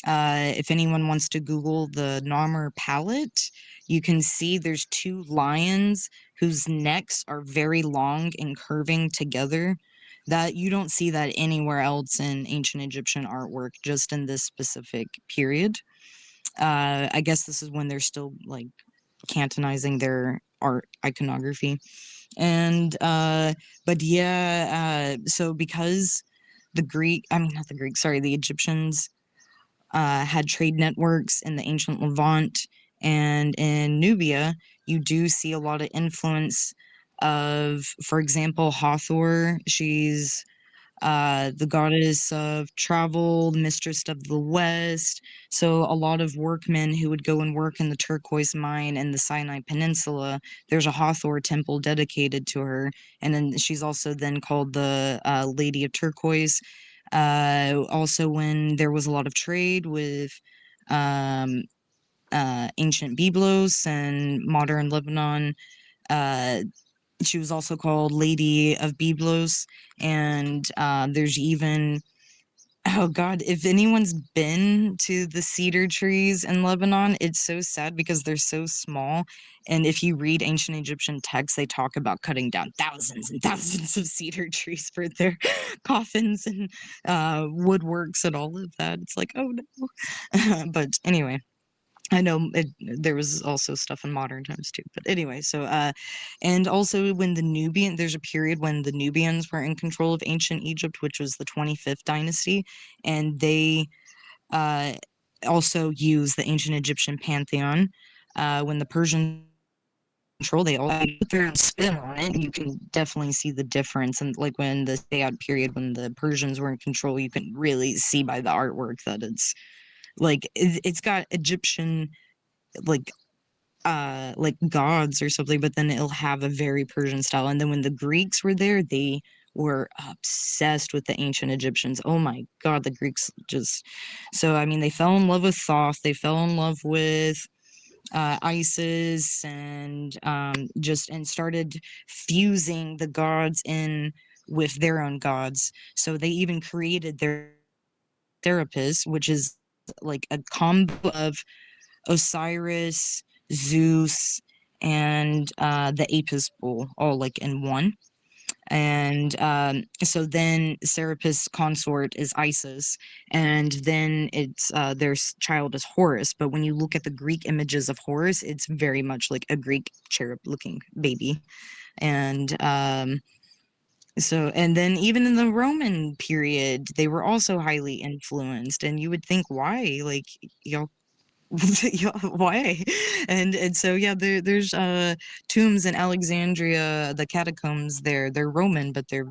If anyone wants to Google the Narmer palette, you can see there's two lions whose necks are very long and curving together. That you don't see that anywhere else in ancient Egyptian artwork, just in this specific period. I guess this is when they're still like cantonizing their art iconography. And but yeah, so because I mean not the Greek, sorry, the Egyptians had trade networks in the ancient Levant and in Nubia, you do see a lot of influence of, for example, Hathor. She's the goddess of travel, mistress of the West. So a lot of workmen who would go and work in the turquoise mine in the Sinai Peninsula, there's a Hathor temple dedicated to her, and then she's also then called the Lady of Turquoise. Also, when there was a lot of trade with um, ancient Byblos and modern Lebanon, uh, she was also called Lady of Byblos, and there's even oh God, if anyone's been to the cedar trees in Lebanon, it's so sad because they're so small. And if you read ancient Egyptian texts, they talk about cutting down thousands and thousands of cedar trees for their coffins and woodworks and all of that. It's like, oh no. But anyway, I know there was also stuff in modern times too. But anyway, so and also when there's a period when the Nubians were in control of ancient Egypt, which was the 25th dynasty, and they uh, also used the ancient Egyptian pantheon. When the Persians control, they all put their own spin on it. You can definitely see the difference. And like when the Sayad period, when the Persians were in control, you can really see by the artwork that it's got Egyptian like like gods or something, but then it'll have a very Persian style. And then when the Greeks were there, they were obsessed with the ancient Egyptians. Oh my God, the Greeks just so I mean they fell in love with Thoth, they fell in love with Isis and just and started fusing the gods in with their own gods. So they even created their therapist, which is like a combo of Osiris, Zeus, and the Apis bull, all like in one. And so then Serapis' consort is Isis, and then it's their child is Horus. But when you look at the Greek images of Horus, it's very much like a Greek cherub-looking baby. And and then even in the Roman period, they were also highly influenced. And you would think, why? Like, y'all yeah, why? And so yeah, there's tombs in Alexandria, the catacombs there. They're Roman, but they're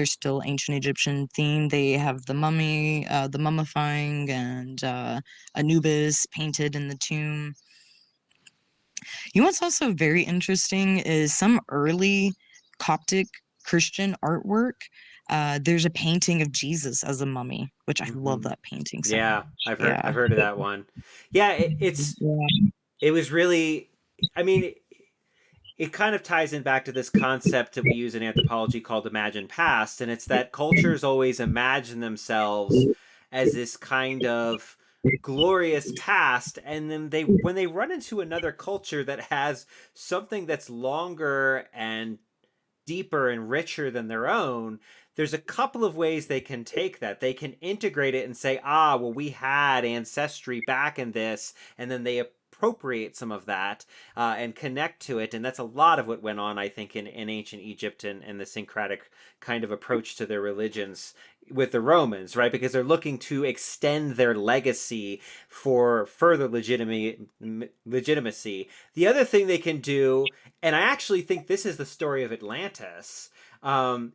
still ancient Egyptian themed. They have the mummy, the mummifying, and Anubis painted in the tomb. You know what's also very interesting is some early Coptic Christian artwork. There's a painting of Jesus as a mummy, which I love Hmm. that painting so Yeah, much. Yeah. I've heard of that one. Yeah, Yeah. it was really, I mean, it kind of ties in back to this concept that we use in anthropology called imagine past, and it's that cultures always imagine themselves as this kind of glorious past, and then they when they run into another culture that has something that's longer and deeper and richer than their own, there's a couple of ways they can take that. They can integrate it and say, ah, well, we had ancestry back in this, and then they appropriate some of that and connect to it. And that's a lot of what went on, I think, in ancient Egypt and the syncretic kind of approach to their religions with the Romans, right? Because they're looking to extend their legacy for further legitimacy. The other thing they can do, and I actually think this is the story of Atlantis,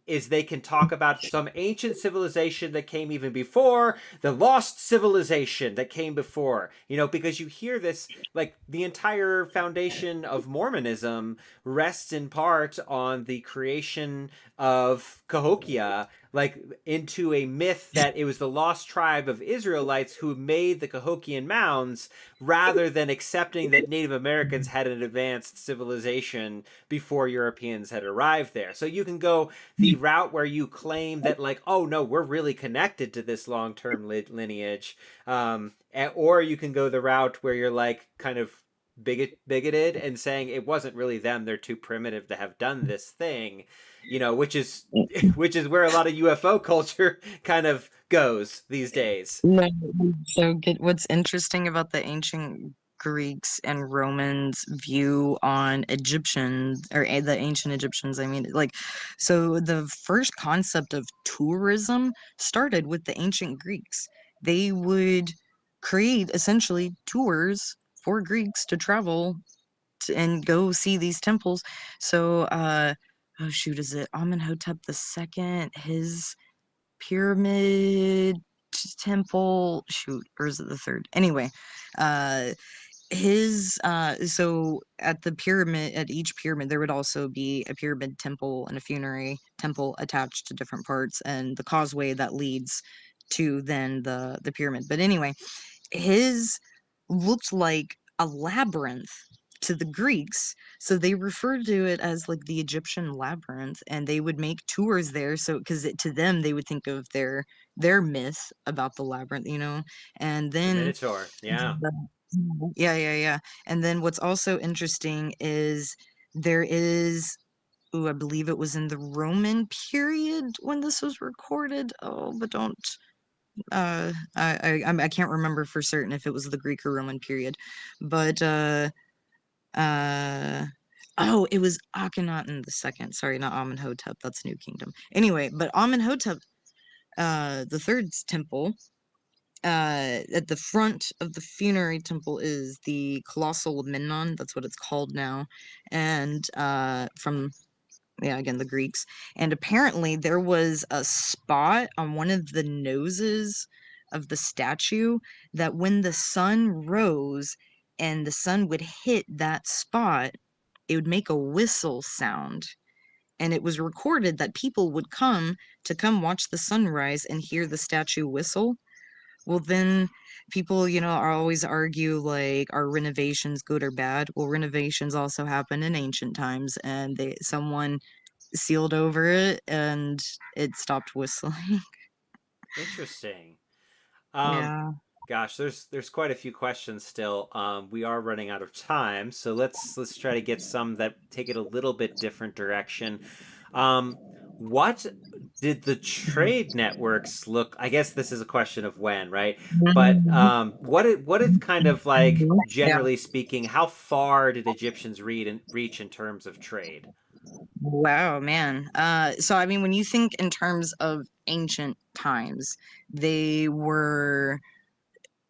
is they can talk about some ancient civilization that came even before, the lost civilization that came before, because you hear this, like the entire foundation of Mormonism rests in part on the creation of Cahokia, like into a myth that it was the lost tribe of Israelites who made the Cahokian mounds, rather than accepting that Native Americans had an advanced civilization before Europeans had arrived there. So you can go the route where you claim that, like, oh no, we're really connected to this long-term lineage, or you can go the route where you're like kind of bigoted and saying it wasn't really them; they're too primitive to have done this thing, which is which is where a lot of UFO culture kind of goes these days. No, so good. What's interesting about the ancient Greeks and Romans' view on Egyptians, or the ancient Egyptians, I mean, like, so the first concept of tourism started with the ancient Greeks. They would create essentially tours for Greeks to travel and go see these temples. So, oh shoot, is it Amenhotep the second? His pyramid temple, shoot, or is it the third? Anyway, uh his so at the pyramid, at each pyramid there would also be a pyramid temple and a funerary temple attached to different parts, and the causeway that leads to then the pyramid. But anyway, his looked like a labyrinth to the Greeks. So they referred to it as like the Egyptian labyrinth, and they would make tours there. So because to them they would think of their myth about the labyrinth. And The then Minotaur, yeah. yeah, yeah, yeah. And then what's also interesting is there is. Ooh, I believe it was in the Roman period when this was recorded. Oh, but don't I can't remember for certain if it was the Greek or Roman period, but uh oh, it was Akhenaten the second. Sorry, not Amenhotep. That's New Kingdom. Anyway, but Amenhotep the third's temple, at the front of the funerary temple is the colossal Memnon. That's what it's called now, and from yeah, again, the Greeks. And apparently there was a spot on one of the noses of the statue that when the sun rose and the sun would hit that spot, it would make a whistle sound. And it was recorded that people would come watch the sunrise and hear the statue whistle. Well, then people, are always argue like, are renovations good or bad? Well, renovations also happen in ancient times, and someone sealed over it and it stopped whistling. Interesting. Um, Yeah. Gosh, there's quite a few questions still. We are running out of time, so let's try to get some that take it a little bit different direction. Um, what did the trade networks look? I guess this is a question of when, right? But Mhm. what it kind of like, Yeah. generally speaking, how far did Egyptians reach in terms of trade? Wow, man. So I mean, when you think in terms of ancient times, they were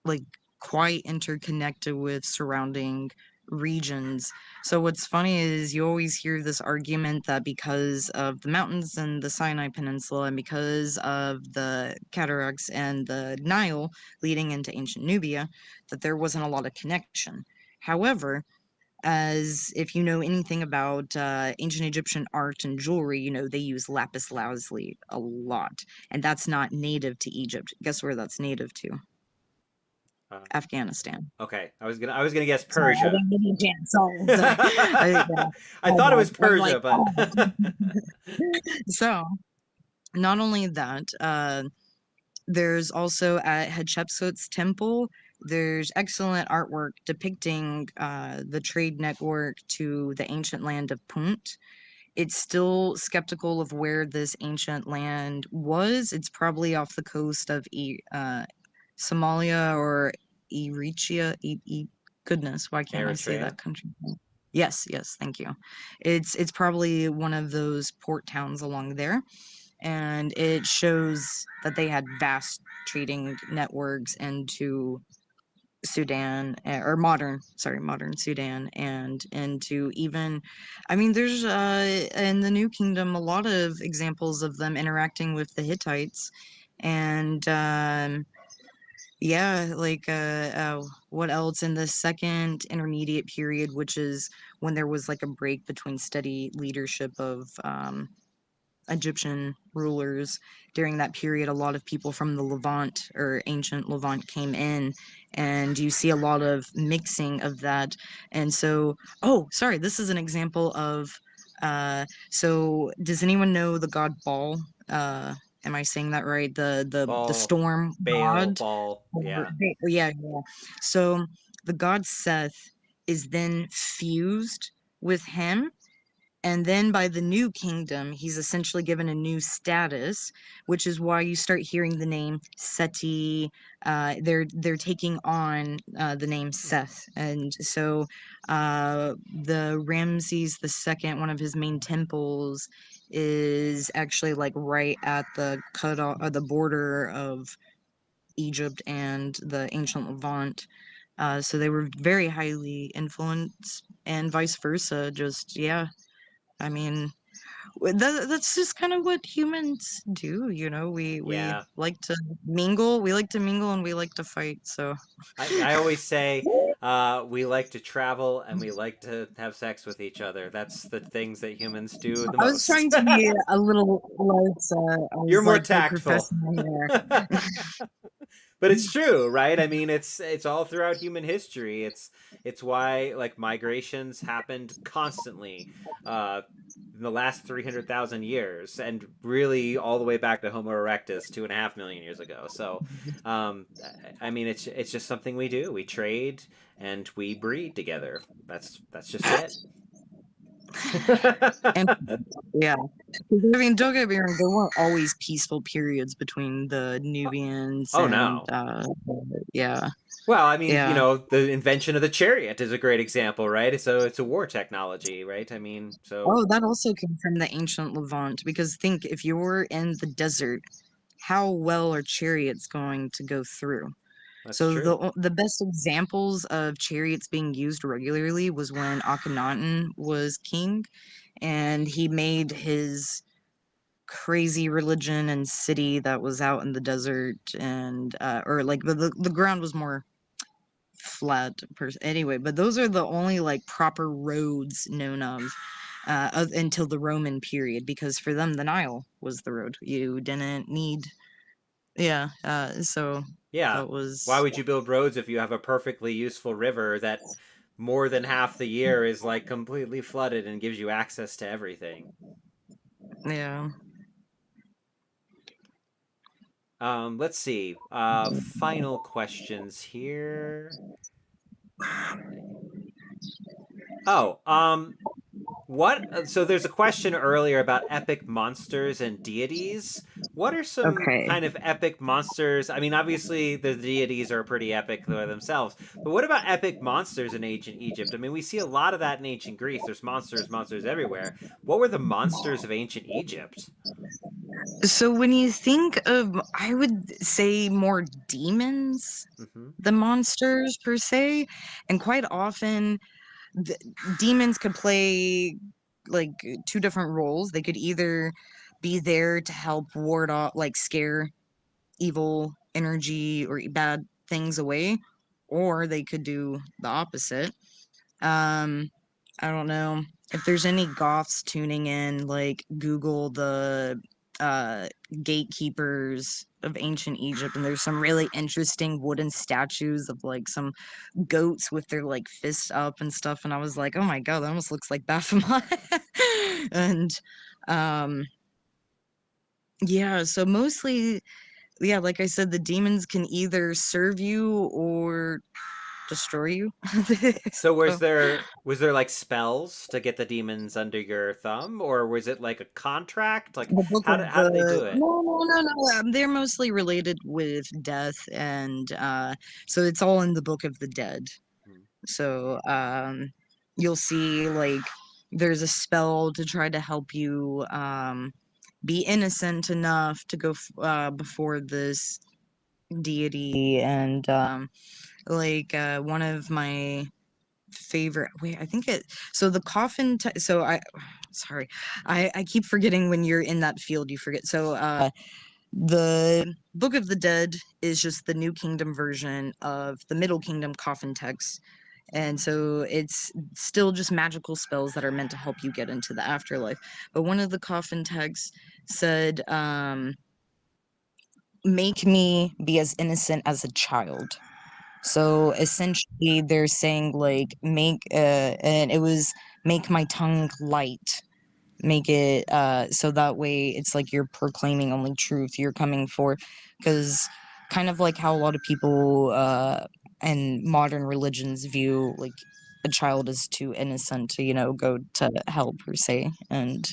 like quite interconnected with surrounding regions. So what's funny is you always hear this argument that because of the mountains and the Sinai Peninsula and because of the cataracts and the Nile leading into ancient Nubia, that there wasn't a lot of connection. However, as if you know anything about ancient Egyptian art and jewelry, you know they use lapis lazuli a lot, and that's not native to Egypt. Guess where that's native to? Uh, Afghanistan. okay, I was gonna guess Sorry, I Persia. didn't give you a chance. Sorry, sorry. Yeah, I my thought it was bad. I'm like, Persia, but oh. So not only that, there's also at Hatshepsut's temple, there's excellent artwork depicting the trade network to the ancient land of Punt. It's still skeptical of where this ancient land was. It's probably off the coast of Somalia or Eritrea. Goodness, why can't I say Eritrea. that country? Yes, yes, thank you. It's probably one of those port towns along there, and it shows that they had vast trading networks into Sudan, or modern Sudan, and into even, I mean, there's in the New Kingdom a lot of examples of them interacting with the Hittites, and yeah, like what else in the second intermediate period, which is when there was like a break between steady leadership of Egyptian rulers during that period. A lot of people from the Levant or ancient Levant came in, and you see a lot of mixing of that. And so, oh, sorry, this is an example of. So, does anyone know the god Baal? Am I saying that right? The Ball, storm Bale, god. Ball. Or, Yeah. yeah, yeah. So the god Seth is then fused with him, and then by the new kingdom, he's essentially given a new status, which is why you start hearing the name Seti. They're taking on the name Seth, and so the Ramses the Second, one of his main temples, is actually like right at the cut off, the border of Egypt and the ancient Levant. So they were very highly influenced, and vice versa. Just yeah, I mean, that's just kind of what humans do, you know. We Yeah. like to mingle, we like to mingle, and we like to fight. So I always say we like to travel and we like to have sex with each other. That's the things that humans do the I was most. trying to be a little light. I You're was more like tactful. professing there. But it's true, right? I mean, it's all throughout human history. It's why like migrations happened constantly in the last 300,000 years, and really all the way back to Homo erectus 2.5 million years ago. So, I mean, it's just something we do. We trade and we breed together. That's just it. And yeah, 'cause, I mean, don't get me wrong, there weren't always peaceful periods between the Nubians Oh and no. yeah, Well, I mean, yeah. the invention of the chariot is a great example, right? So it's a war technology, right? I mean, so Oh, that also came from the ancient Levant, because think if you were in the desert, how well are chariots going to go through? that's So true. the best examples of chariots being used regularly was when Akhenaten was king, and he made his crazy religion and city that was out in the desert, and or like the ground was more flat anyway, but those are the only like proper roads known of until the Roman period, because for them the Nile was the road. You didn't need, yeah, so Yeah. that Why was, would you build roads if you have a perfectly useful river that more than half the year is like completely flooded and gives you access to everything? yeah. Let's see. Final questions here. Oh, so there's a question earlier about epic monsters and deities. What are some Okay. kind of epic monsters? I mean, obviously the deities are pretty epic by themselves, but what about epic monsters in ancient Egypt? I mean, we see a lot of that in ancient Greece. There's monsters everywhere. What were the monsters of ancient Egypt? So when you think of, I would say more demons Hmm. than monsters per se, and quite often the demons could play like two different roles. They could either be there to help ward off, like scare evil energy or bad things away, or they could do the opposite. Um, I don't know if there's any Goths tuning in. Like Google the uh, gatekeepers of ancient Egypt, and there's some really interesting wooden statues of like some goats with their like fists up and stuff. And I was like, oh my god, that almost looks like Baphomet. and um, yeah, so mostly, yeah, like I said, the demons can either serve you or destroy you. So So was there like spells to get the demons under your thumb, or was it like a contract? Like the book of how did they the do it? no, they're mostly related with death, and so it's all in the Book of the Dead. Hmm. So you'll see like there's a spell to try to help you be innocent enough to go before this deity, and one of my favorite, wait, I think it, so the coffin so I sorry, I keep forgetting when you're in that field, you forget. So the Book of the Dead is just the New Kingdom version of the Middle Kingdom coffin text, and so it's still just magical spells that are meant to help you get into the afterlife. But one of the coffin texts said, make me be as innocent as a child. So essentially, they're saying like and it was make my tongue light, make it so that way it's like you're proclaiming only truth. You're coming for, because kind of like how a lot of people and modern religions view like a child is too innocent to go to hell per se, and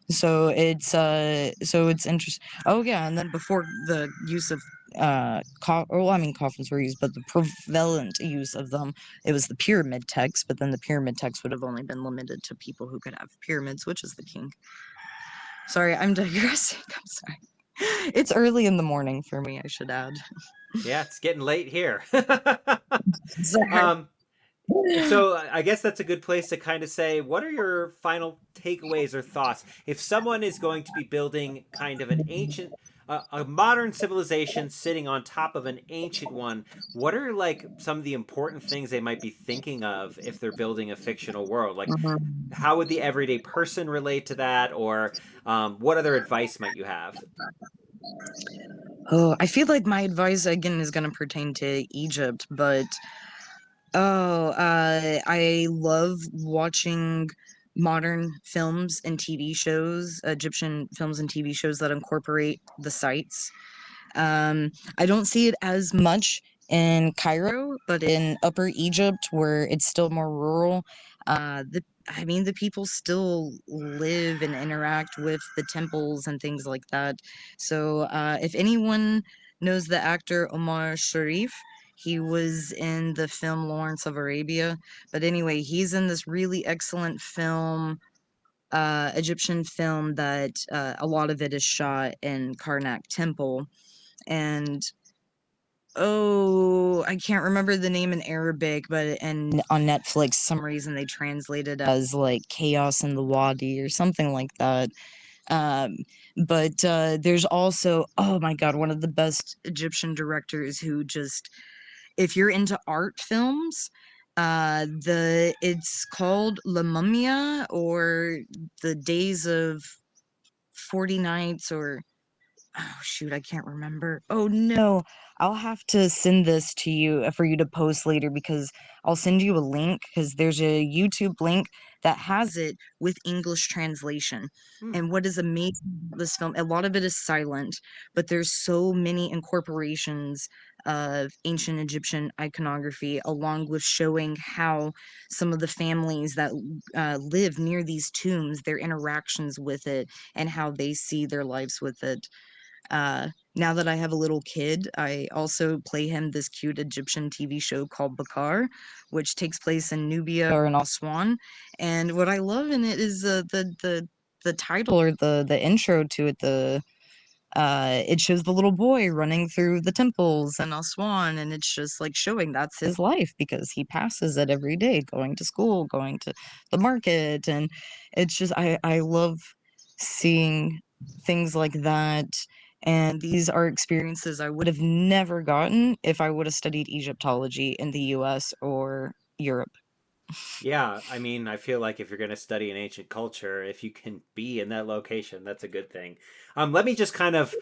so it's interesting. Oh yeah, and then before the use of coffins were used, but the prevalent use of them, it was the pyramid text. But then the pyramid text would have only been limited to people who could have pyramids, which is the king. Sorry, I'm digressing. I'm sorry. It's early in the morning for me, I should add. Yeah, it's getting late here. Sorry. um, so I guess that's a good place to kind of say, what are your final takeaways or thoughts? If someone is going to be building kind of an ancient, a modern civilization sitting on top of an ancient one, what are like some of the important things they might be thinking of if they're building a fictional world? Like, Mhm. how would the everyday person relate to that, or what other advice might you have? Oh, I feel like my advice again is going to pertain to Egypt, but I love watching modern films and TV shows, Egyptian films and TV shows that incorporate the sites. I don't see it as much in Cairo, but in Upper Egypt, where it's still more rural, the people still live and interact with the temples and things like that. So, if anyone knows the actor Omar Sharif, he was in the film Lawrence of Arabia. But anyway, he's in this really excellent film, Egyptian film that a lot of it is shot in Karnak Temple, and oh, I can't remember the name in Arabic, but and on Netflix, some reason they translate it as like Chaos in the Wadi or something like that. Um, but there's also, oh my God, one of the best Egyptian directors who just, if you're into art films, it's called La Mumia, or the Days of 40 Nights, or oh shoot, I can't remember. Oh no, I'll have to send this to you for you to post later, because I'll send you a link, because there's a YouTube link that has it with English translation. Hmm. And what is amazing about this film, a lot of it is silent, but there's so many incorporations of ancient Egyptian iconography, along with showing how some of the families that live near these tombs, their interactions with it, and how they see their lives with it. Now that I have a little kid, I also play him this cute Egyptian TV show called Bakar, which takes place in Nubia or in Aswan. And what I love in it is the title, or the intro to it. It shows the little boy running through the temples in Aswan, and it's just like showing that's his life, because he passes it every day, going to school, going to the market, and it's just I love seeing things like that. And these are experiences I would have never gotten if I would have studied Egyptology in the US or Europe. Yeah, I mean, I feel like if you're going to study an ancient culture, if you can be in that location, that's a good thing. Let me just kind of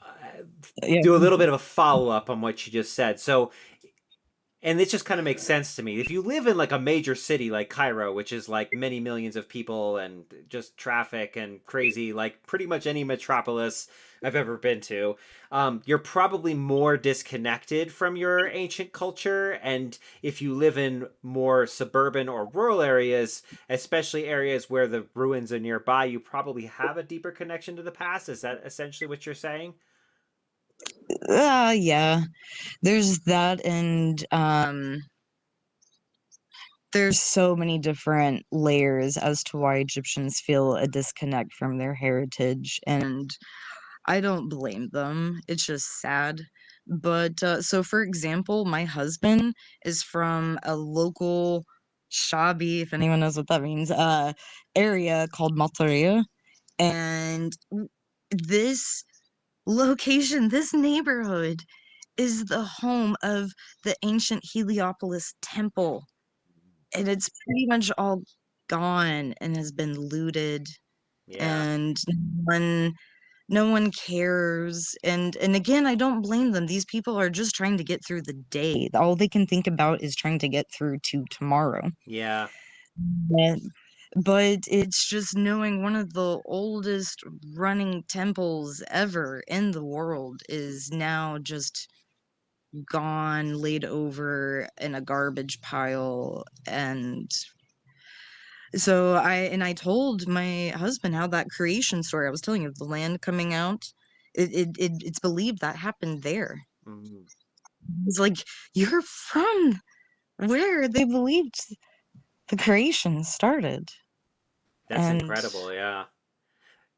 uh, Yeah. do a little bit of a follow up on what you just said. So, and this just kind of makes sense to me. If you live in like a major city like Cairo, which is like many millions of people and just traffic and crazy, like pretty much any metropolis I've ever been to, you're probably more disconnected from your ancient culture. And if you live in more suburban or rural areas, especially areas where the ruins are nearby, you probably have a deeper connection to the past. Is that essentially what you're saying? Yeah. There's that, and there's so many different layers as to why Egyptians feel a disconnect from their heritage, and I don't blame them. It's just sad. But so, for example, my husband is from a local Shabi, if anyone knows what that means, area called Maltaria. And this location, this neighborhood, is the home of the ancient Heliopolis temple. And it's pretty much all gone and has been looted, Yeah. and no one cares. And again, I don't blame them. These people are just trying to get through the day. All they can think about is trying to get through to tomorrow. Yeah. But, but it's just knowing one of the oldest running temples ever in the world is now just gone, laid over in a garbage pile. And so I told my husband how that creation story I was telling you of the land coming out, it's believed that happened there. Mhm. It's like, you're from where they believed the creation started. That's And incredible. Yeah.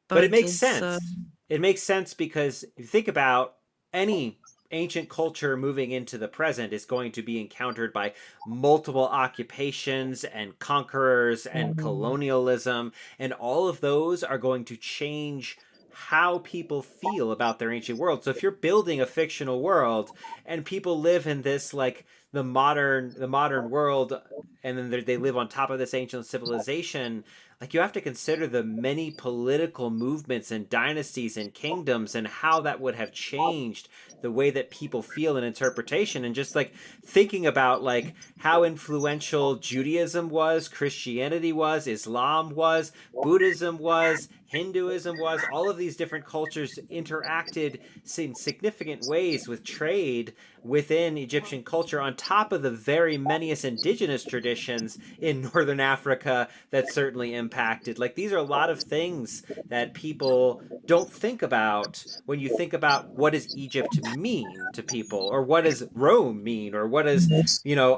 But it but makes it's sense. It makes sense because if you think about any ancient culture moving into the present is going to be encountered by multiple occupations and conquerors and um, colonialism, and all of those are going to change how people feel about their ancient world. So if you're building a fictional world and people live in this like the modern world, and then they live on top of this ancient civilization, like you have to consider the many political movements and dynasties and kingdoms and how that would have changed the way that people feel in interpretation. And just like thinking about like how influential Judaism was, Christianity was, Islam was, Buddhism was, Hinduism was, all of these different cultures interacted in significant ways with trade within Egyptian culture, on top of the very many indigenous traditions in northern Africa that certainly impacted. Like these are a lot of things that people don't think about when you think about what does Egypt mean to people, or what does Rome mean, or what does,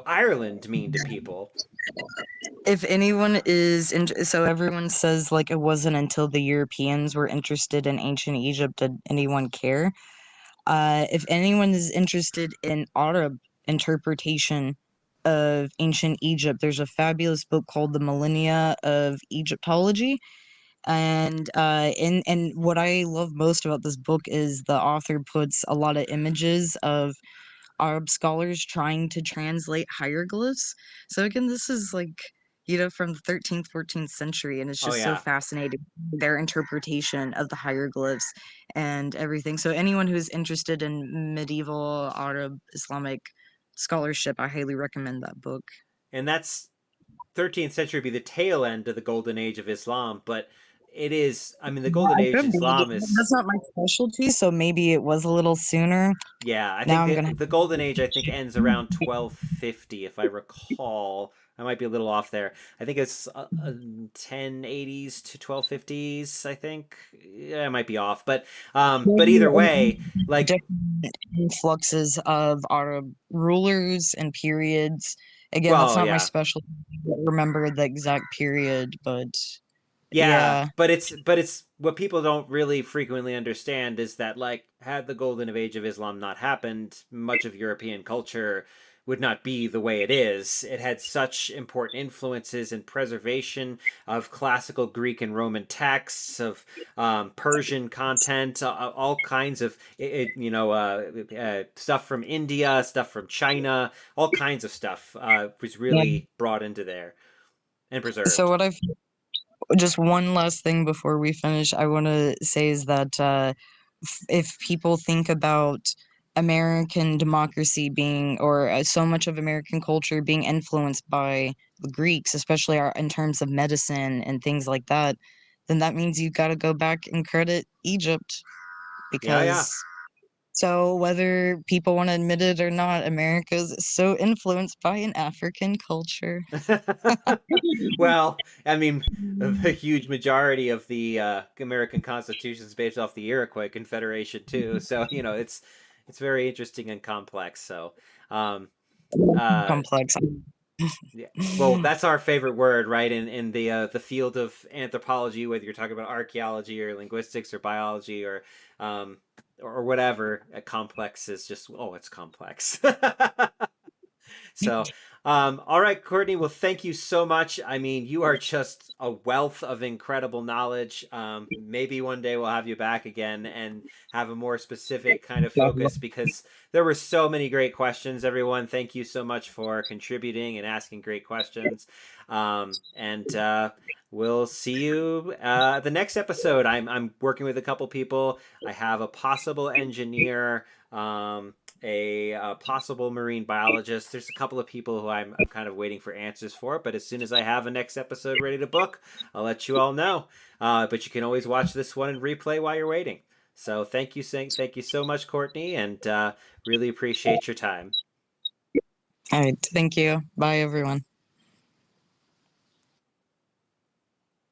Ireland mean to people. if anyone is so everyone says like it wasn't until the Europeans were interested in ancient Egypt did anyone care. If anyone is interested in Arab interpretation of ancient Egypt, there's a fabulous book called The Millennia of Egyptology. And what I love most about this book is the author puts a lot of images of Arab scholars trying to translate hieroglyphs. So again, this is like, from the 13th, 14th century, and it's Oh just so yeah. fascinating, their interpretation of the hieroglyphs and everything. So anyone who's interested in medieval Arab Islamic scholarship, I highly recommend that book. And that's 13th century would be the tail end of the golden age of Islam, but it is, I mean, the golden I age could be. Islam is, That's not my specialty, so maybe it was a little sooner. yeah, I Now think I'm gonna the golden age I think ends around 1250 if I recall. I might be a little off there. I think it's 1080s to 1250s, I think. Yeah, I might be off, but either way, like, different influxes of Arab rulers and periods. Again, that's well, not my yeah. specialty. I don't remember the exact period, but Yeah, yeah. but it's what people don't really frequently understand is that like had the golden age of Islam not happened, much of European culture would not be the way it is. It had such important influences in preservation of classical Greek and Roman texts, of Persian content, all kinds of stuff from India, stuff from China, all kinds of stuff was Yeah. really brought into there and So preserved. what I've just one last thing before we finish, I want to say is that if people think about American democracy being, or so much of American culture being influenced by the Greeks, especially in terms of medicine and things like that, then that means you got to go back and credit Egypt Yeah, yeah. because. So, whether people want to admit it or not, America is so influenced by an African culture. Well, I mean, the huge majority of the American Constitution is based off the Iroquois Confederation too. So it's very interesting and complex. So, um, uh, Complex. yeah. Well, that's our favorite word, right? In the field of anthropology, whether you're talking about archaeology or linguistics or biology um, or whatever, complex is just it's complex. So, all right, Courtney. Well, thank you so much. I mean, you are just a wealth of incredible knowledge. Maybe one day we'll have you back again and have a more specific kind of focus because there were so many great questions. Everyone, thank you so much for contributing and asking great questions. And we'll see you the next episode. I'm working with a couple people. I have a possible engineer. A possible marine biologist. There's a couple of people who I'm kind of waiting for answers for, but as soon as I have a next episode ready to book, I'll let you all know. But you can always watch this one and replay while you're waiting. So thank you so much, Courtney, and really appreciate your time. All right. Thank you. Bye, everyone.